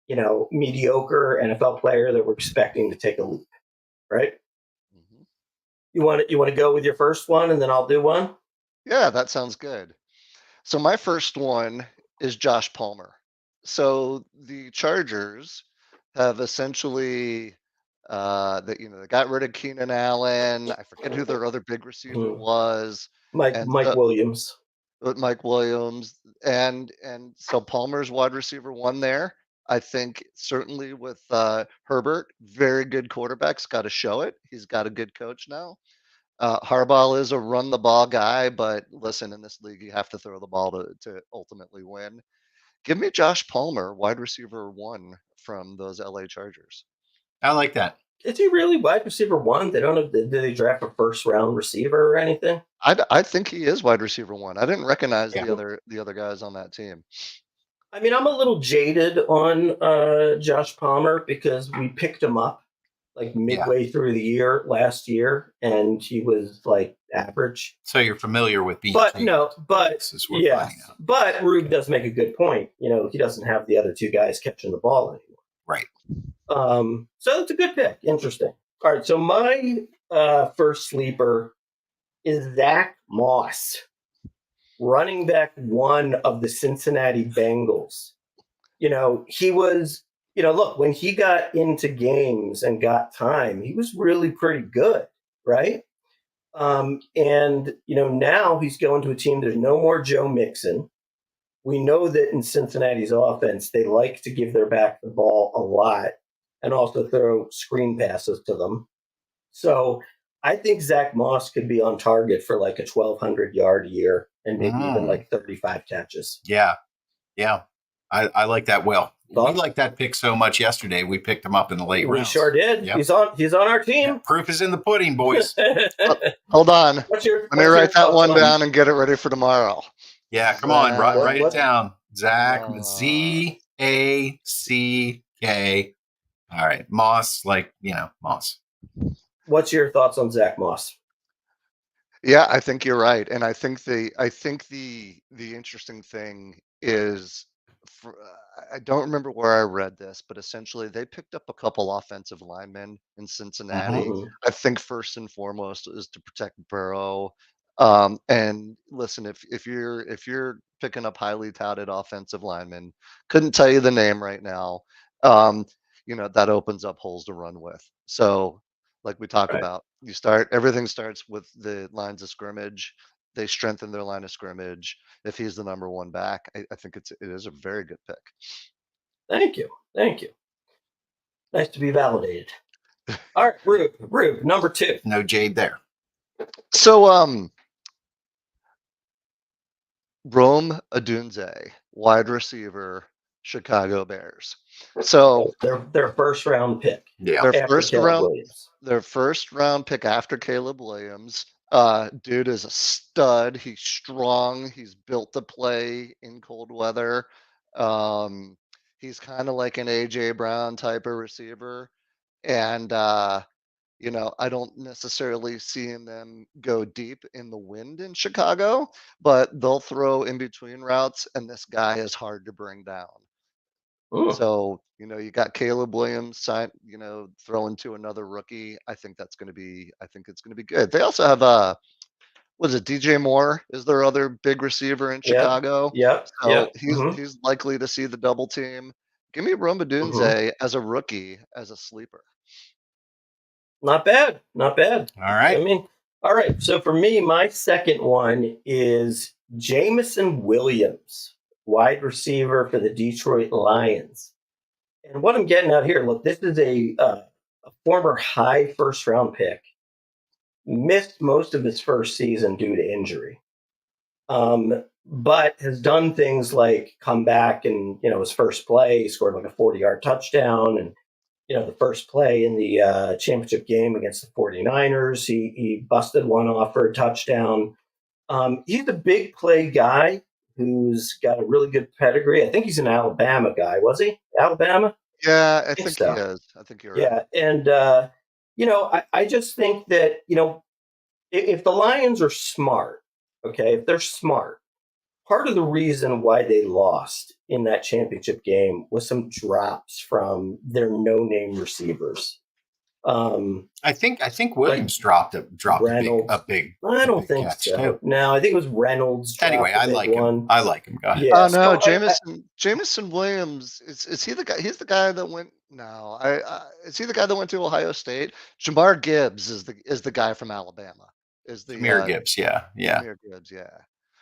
mediocre NFL player that we're expecting to take a leap, right? Mhm. You want to go with your first one, and then I'll do one. Yeah, that sounds good. So my first one is Josh Palmer. So the Chargers have essentially they got rid of Keenan Allen. I forget who their other big receiver was. Mike And Williams. Mike Williams, and so Palmer's wide receiver 1 there. I think certainly with Herbert, very good quarterback's got to show it. He's got a good coach now. Harbaugh is a run the ball guy, but listen, in this league, you have to throw the ball to ultimately win. Give me Josh Palmer, wide receiver 1 from those LA Chargers. I like that. Is he really wide receiver one? They don't know. Did they draft a first round receiver or anything? I think he is wide receiver one. I didn't recognize Yeah. the other guys on that team. I mean, I'm a little jaded on Josh Palmer because we picked him up like midway through the year last year, and he was like average. So you're familiar with being. But no, but This is we're yeah, finding out. but Rube does make a good point. You know, he doesn't have the other two guys catching the ball anymore. Right. So it's a good pick. Interesting. All right. So my first sleeper is Zach Moss, running back one of the Cincinnati Bengals. You know, he was, look, when he got into games and got time, he was really pretty good, right? And, now he's going to a team, there's no more Joe Mixon. We know that in Cincinnati's offense, they like to give their back the ball a lot and also throw screen passes to them. So I think Zach Moss could be on target for like a 1,200 yard year and maybe even like 35 catches. Yeah. I like that. Well, Thoughts? we liked that pick so much yesterday. We picked him up in the late rounds. We sure did. Yep. He's on our team. Yeah, proof is in the pudding, boys. Hold on. Let me write that one down and get it ready for tomorrow. Yeah, come on, write what? it down. Zach, Z-A-C-K. All right, Moss, Moss. What's your thoughts on Zach Moss? Yeah, I think you're right, and I think the interesting thing is, I don't remember where I read this, but essentially they picked up a couple offensive linemen in Cincinnati. Mhm. I think first and foremost is to protect Burrow. And listen, if you're picking up highly touted offensive linemen, couldn't tell you the name right now. That opens up holes to run with. So, like we talked Right. about, everything starts with the lines of scrimmage. They strengthen their line of scrimmage. If he's the number one back, I think it is a very good pick. Thank you. Nice to be validated. All right, Rube, number 2. No jade there. So, Rome Odunze, wide receiver, Chicago Bears. So their first round pick. Yeah. Their first round pick after Caleb Williams. Dude is a stud. He's strong. He's built to play in cold weather. He's kind of like an AJ Brown type of receiver. And I don't necessarily see them go deep in the wind in Chicago, but they'll throw in between routes, and this guy is hard to bring down. So, you got Caleb Williams throwing to another rookie. I think it's going to be good. They also have DJ Moore is their other big receiver in Chicago. Yeah. So he's likely to see the double team. Give me Rome Odunze as a rookie, as a sleeper. Not bad. All right. I mean, all right. So for me, my second one is Jameson Williams, wide receiver for the Detroit Lions. And what I'm getting at here, look, this is a former high first round pick. Missed most of his first season due to injury. But has done things like come back and, his first play, he scored like a 40-yard touchdown. And, the first play in the championship game against the 49ers, he busted one off for a touchdown. He's a big play guy who's got a really good pedigree. I think he's an Alabama guy. Was he? Alabama? Yeah, I think so. He is. I think you're right. Yeah. And, I just think that, if the Lions are smart, okay, if they're smart, part of the reason why they lost in that championship game was some drops from their no-name receivers. I think Williams dropped a big. I don't think so. Too. No, I think it was Reynolds. Anyway, I like him. Go ahead. Yeah, oh no, Jameson Williams is he the guy? He's the guy that went. No, is he the guy that went to Ohio State? Jamar Gibbs is the guy from Alabama. Is the Jahmyr Gibbs? Yeah. Jahmyr Gibbs, yeah.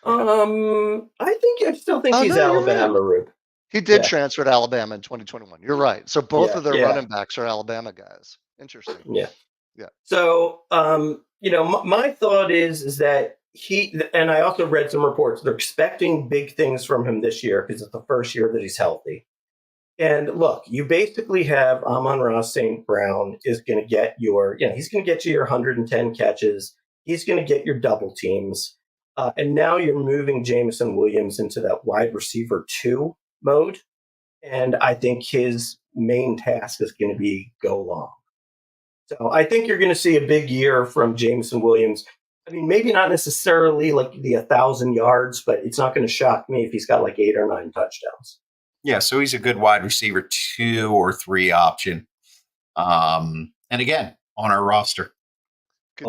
I still think he's Alabama, Rube. He did transfer to Alabama in 2021. You're right. So both of their running backs are Alabama guys. Interesting. Yeah. Yeah. So, my thought is that and I also read some reports, they're expecting big things from him this year because it's the first year that he's healthy. And look, you basically have Amon-Ra St. Brown is going to get he's going to get you your 110 catches. He's going to get your double teams. And now you're moving Jameson Williams into that wide receiver 2 mode. And I think his main task is going to be go long. So I think you're going to see a big year from Jameson Williams. I mean, maybe not necessarily like the 1,000 yards, but it's not going to shock me if he's got like 8 or 9 touchdowns. Yeah, so he's a good wide receiver 2 or 3 option. And again, on our roster. There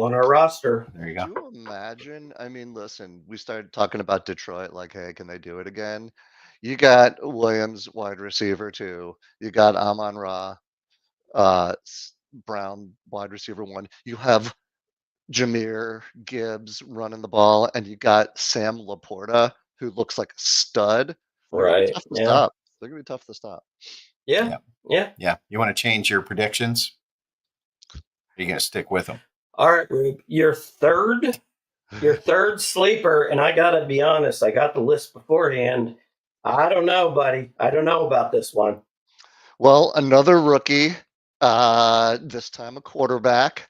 you go. Could you imagine? I mean, listen, we started talking about Detroit, like, hey, can they do it again? You got Williams, wide receiver 2. You got Amon-Ra Brown, wide receiver 1. You have Jahmyr Gibbs running the ball, and you got Sam Laporta, who looks like a stud. They're gonna be Right. tough to stop. They're going to be tough to stop. Yeah. You want to change your predictions? Are you going to stick with them? All right, Rube, your third sleeper, and I gotta be honest, I got the list beforehand. I don't know, buddy. I don't know about this one. Well, another rookie, this time a quarterback,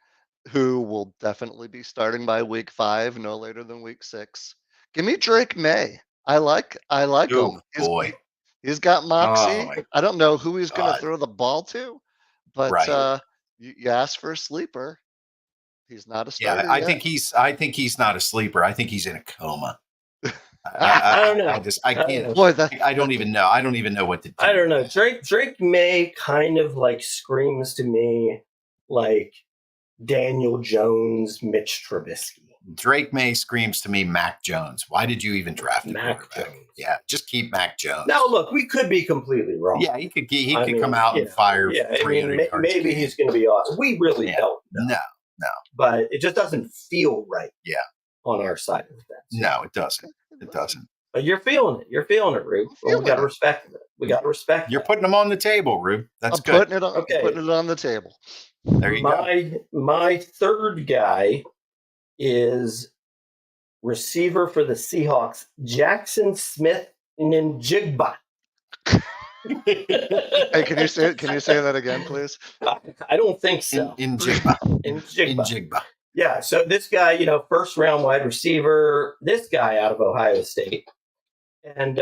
who will definitely be starting by week 5, no later than week 6. Give me Drake May. I like Oh, him. boy. He's got moxie. my I don't know who he's going to God. throw the ball to, but Right. you ask for a sleeper. He's not a Yeah, starter I yet. think he's not a sleeper. I think he's in a coma. I don't know. I can't. Boy, I don't even know. I don't even know what to do. I don't know. Drake May kind of like screams to me like Daniel Jones, Mitch Trubisky. Drake May screams to me Mac Jones. Why did you even draft a Mac quarterback? Jones. Yeah, just keep Mac Jones. Now, look, we could be completely wrong. Yeah, he could come out and fire 300 yards. Maybe he's going to be awesome. We really don't know. No. But it just doesn't feel right. Yeah. On our side of the fence. No, it doesn't. It doesn't. But you're feeling it. You're feeling it, Rube. Well, we got to respect it. We got to respect You're that. putting them on the table, Rube. That's I'm good. putting it on the table. There you go. My third guy is receiver for the Seahawks, Jackson Smith Ninjigba. Hey, can you say that again, please? I don't think so. In Jigba. In Jigba. Yeah, so this guy, first round wide receiver, this guy out of Ohio State. And,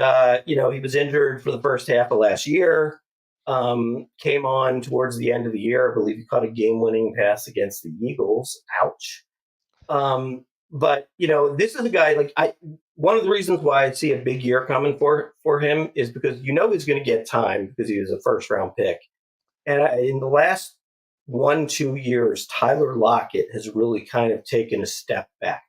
he was injured for the first half of last year, came on towards the end of the year. I believe he caught a game-winning pass against the Eagles. Ouch. But, this is a guy, one of the reasons why I see a big year coming for him is because he's going to get time because he was a first-round pick. And in the last 1-2 years, Tyler Lockett has really kind of taken a step back.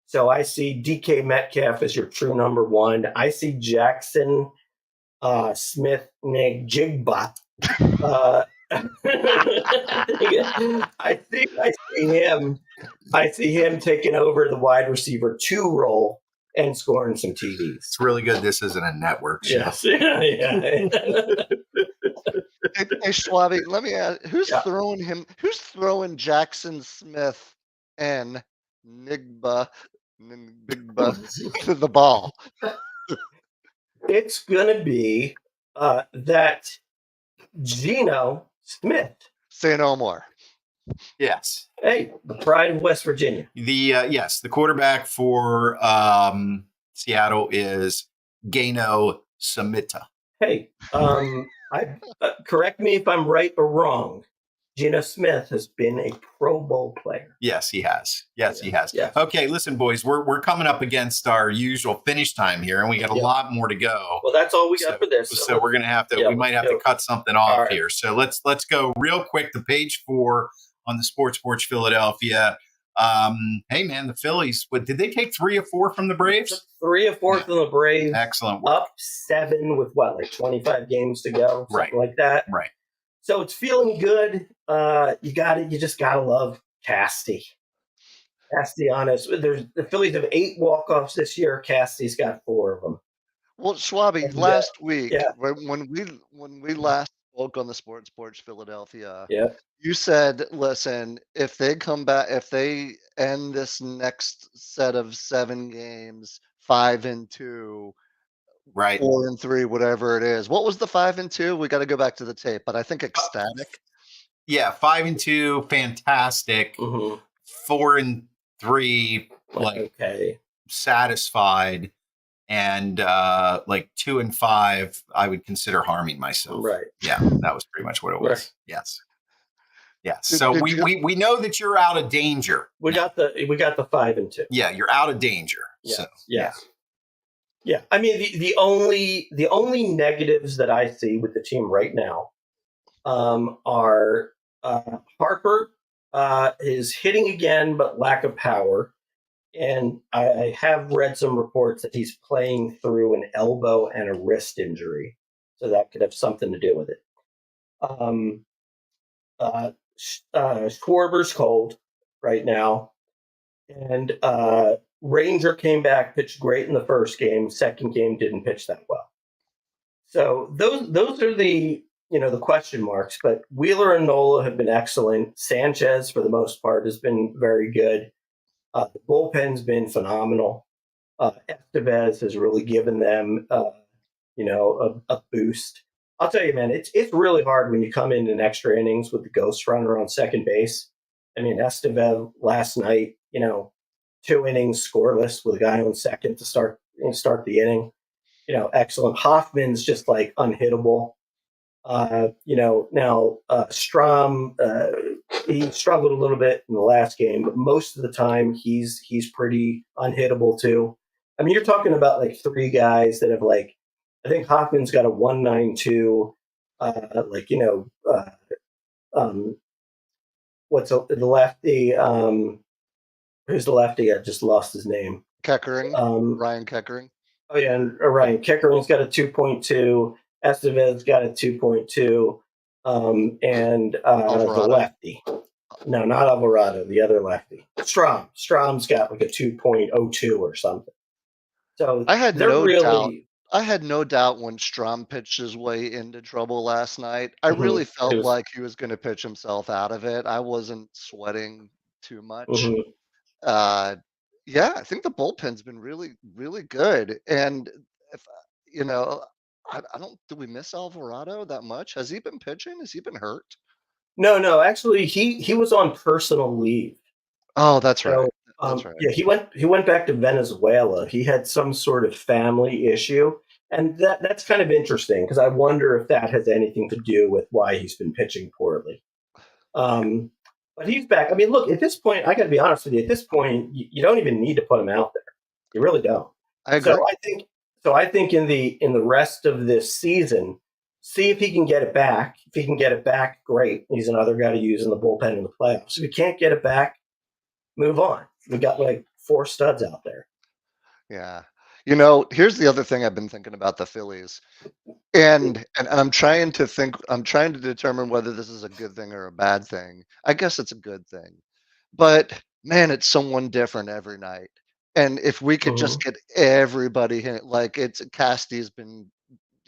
So I see DK Metcalf as your true number 1. I see Jackson Smith Njigba. I see him taking over the wide receiver 2 role and scoring some TDs. It's really good this isn't a network show. Yes. Yeah. Hey, Schwabi, let me ask, who's throwing Jackson Smith and Nigba to the ball? It's going to be that Geno Smith. Say no more. Yes. Hey, the pride of West Virginia. The quarterback for Seattle is Geno Samita. Hey, correct me if I'm right or wrong. Geno Smith has been a Pro Bowl player. Yes, he has. He has. Yes. Okay, listen, boys, we're coming up against our usual finish time here, and we got a lot more to go. Well, that's all we got for this. So we're gonna have to. We might have to cut something off here. So let's go real quick to page 4 on the Sports Porch Philadelphia. Hey man, the Phillies. Did they take 3 or 4 from the Braves? 3 or 4 from the Braves. Excellent work. Up 7 with 25 games to go, something like that. Right. So it's feeling good. You just gotta love Casty. Castellanos. The Phillies have 8 walk-offs this year. Casty's got 4 of them. Well, Schwabi, last week when we last spoke on the Sports Porch Philadelphia, you said, listen, if they come back, if they end this next set of 7 games 5-2, Right. 4-3, whatever it is. What was the 5-2? We got to go back to the tape, but I think ecstatic. Yeah, 5-2, fantastic. Mhm. 4-3, like Okay. satisfied, and like 2-5, I would consider harming myself. Right. Yeah, that was pretty much what it was. Right. Yes. Yes. So we know that you're out of danger. We got the 5-2. Yeah, you're out of danger. Yes. So Yes. Yeah. I mean, the only negatives that I see with the team right now are Harper is hitting again, but lack of power. And I have read some reports that he's playing through an elbow and a wrist injury, so that could have something to do with it. Schwarber's cold right now, and Ranger came back, pitched great in the first game. Second game didn't pitch that well. So those are the the question marks. But Wheeler and Nola have been excellent. Sanchez, for the most part, has been very good. The bullpen's been phenomenal. Estevez has really given them, a boost. I'll tell you, man, it's really hard when you come in extra innings with the ghost runner on second base. I mean, Estevez last night, 2 innings scoreless with a guy on second to start the inning. Excellent. Hoffman's just like unhittable. Now Strom, he struggled a little bit in the last game, but most of the time he's pretty unhittable too. I mean, you're talking about like 3 guys that have like, I think Hoffman's got a 192, the lefty? Who's the lefty? I just lost his name. Keckering, Ryan Keckering. Oh yeah, and Ryan Keckering's got a 2.2. Estevez got a 2.2, and the lefty. No, not Alvarado, the other lefty. Strom's got like a 2.02 or something. So I had no doubt when Strom pitched his way into trouble last night. I really felt like he was going to pitch himself out of it. I wasn't sweating too much. Yeah, I think the bullpen's been really, really good. And if I don't. Do we miss Alvarado that much? Has he been pitching? Has he been hurt? No. Actually, he was on personal leave. Oh, that's right. That's right. Yeah, he went back to Venezuela. He had some sort of family issue, and that's kind of interesting because I wonder if that has anything to do with why he's been pitching poorly. But he's back. I mean, look, at this point, I got to be honest with you. At this point, you don't even need to put him out there. You really don't. I agree. So I think in the rest of this season, see if he can get it back. If he can get it back, great. He's another guy to use in the bullpen in the playoffs. If he can't get it back, move on. We got like 4 studs out there. Yeah. Here's the other thing I've been thinking about the Phillies. And I'm trying to determine whether this is a good thing or a bad thing. I guess it's a good thing. But man, it's someone different every night. And if we could just get everybody hit, like Casty's been,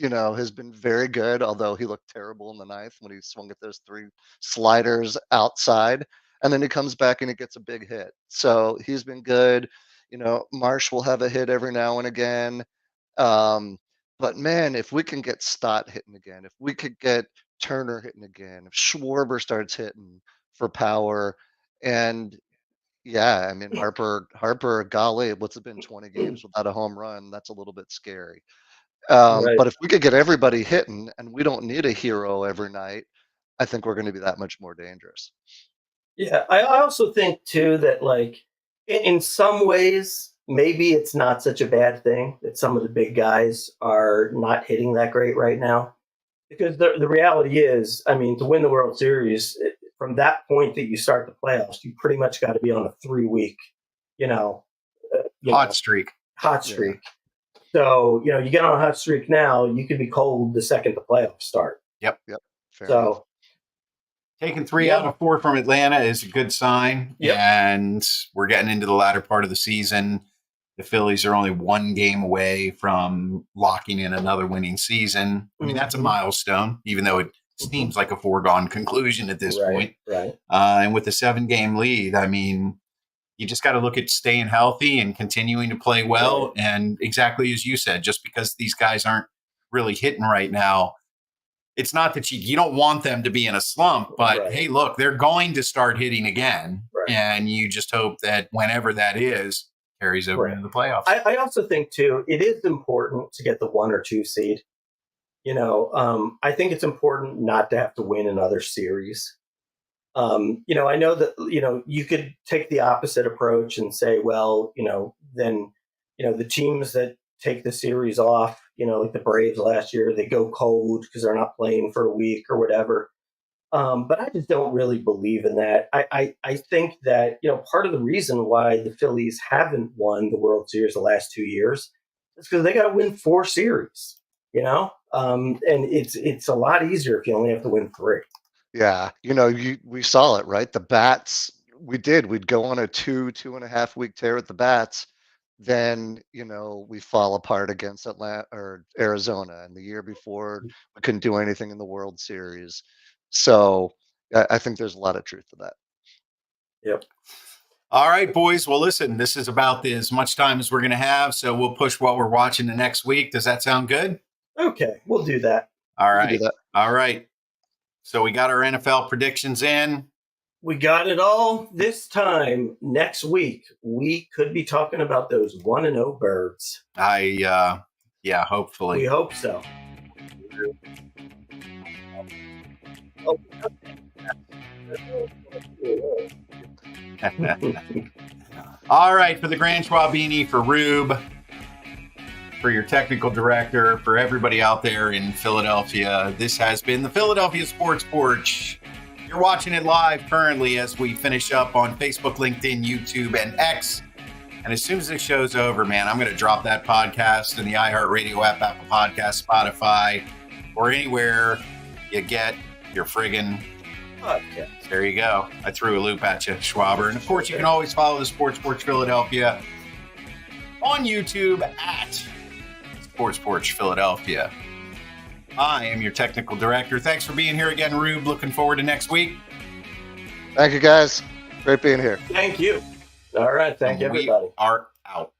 has been very good, although he looked terrible in the 9th when he swung at those 3 sliders outside. And then he comes back and he gets a big hit. So he's been good. Marsh will have a hit every now and again. But man, if we can get Stott hitting again, if we could get Turner hitting again, if Schwarber starts hitting for power, and yeah, I mean Harper, golly, what's it been 20 games without a home run? That's a little bit scary. Right. But if we could get everybody hitting, and we don't need a hero every night, I think we're going to be that much more dangerous. Yeah, I also think too that like in some ways maybe it's not such a bad thing that some of the big guys are not hitting that great right now, because the reality is, I mean, to win the World Series, from that point that you start the playoffs, you pretty much got to be on a 3-week, hot streak. Hot streak. Yeah. So you get on a hot streak now, you could be cold the second the playoffs start. Yep. Fair so. Enough. Taking 3 out of 4 from Atlanta is a good sign. Yep. And we're getting into the latter part of the season. The Phillies are only 1 game away from locking in another winning season. I mean, that's a milestone, even though it seems like a foregone conclusion at this point. Right. And with the 7-game lead, I mean, you just got to look at staying healthy and continuing to play well. And exactly as you said, just because these guys aren't really hitting right now, it's not that you don't want them to be in a slump, but hey, look, they're going to start hitting again. And you just hope that whenever that is, carries over into the playoffs. I also think, too, it is important to get the 1 or 2 seed. I think it's important not to have to win another series. I know that, you could take the opposite approach and say, well, then, the teams that take the series off, like the Braves last year, they go cold because they're not playing for a week or whatever. But I just don't really believe in that. I think that, part of the reason why the Phillies haven't won the World Series the last 2 years is because they got to win 4 series, and it's a lot easier if you only have to win 3. Yeah. We saw it, right? The bats, we'd go on a 2.5 week tear with the bats. Then, we fall apart against Atlanta or Arizona. And the year before, we couldn't do anything in the World Series. So I think there's a lot of truth to that. Yep. All right, boys. Well, listen, this is about as much time as we're going to have. So we'll push what we're watching the next week. Does that sound good? Okay. We'll do that. All right. All right. So we got our NFL predictions in. We got it all this time. Next week, we could be talking about those 1-0 birds. Yeah, hopefully. We hope so. All right, for the Grand Schwabini, for Rube, for your technical director, for everybody out there in Philadelphia, this has been the Philadelphia Sports Porch. You're watching it live currently as we finish up on Facebook, LinkedIn, YouTube, and X. And as soon as this show's over, man, I'm going to drop that podcast in the iHeartRadio app, Apple Podcasts, Spotify, or anywhere you get your friggin' podcast. There you go. I threw a loop at you, Schwaber. And of course, you can always follow the Sports Porch Philadelphia on YouTube at Sports Porch Philadelphia. I am your technical director. Thanks for being here again, Rube. Looking forward to next week. Thank you, guys. Great being here. Thank you. All right. Thank you, everybody. We are out.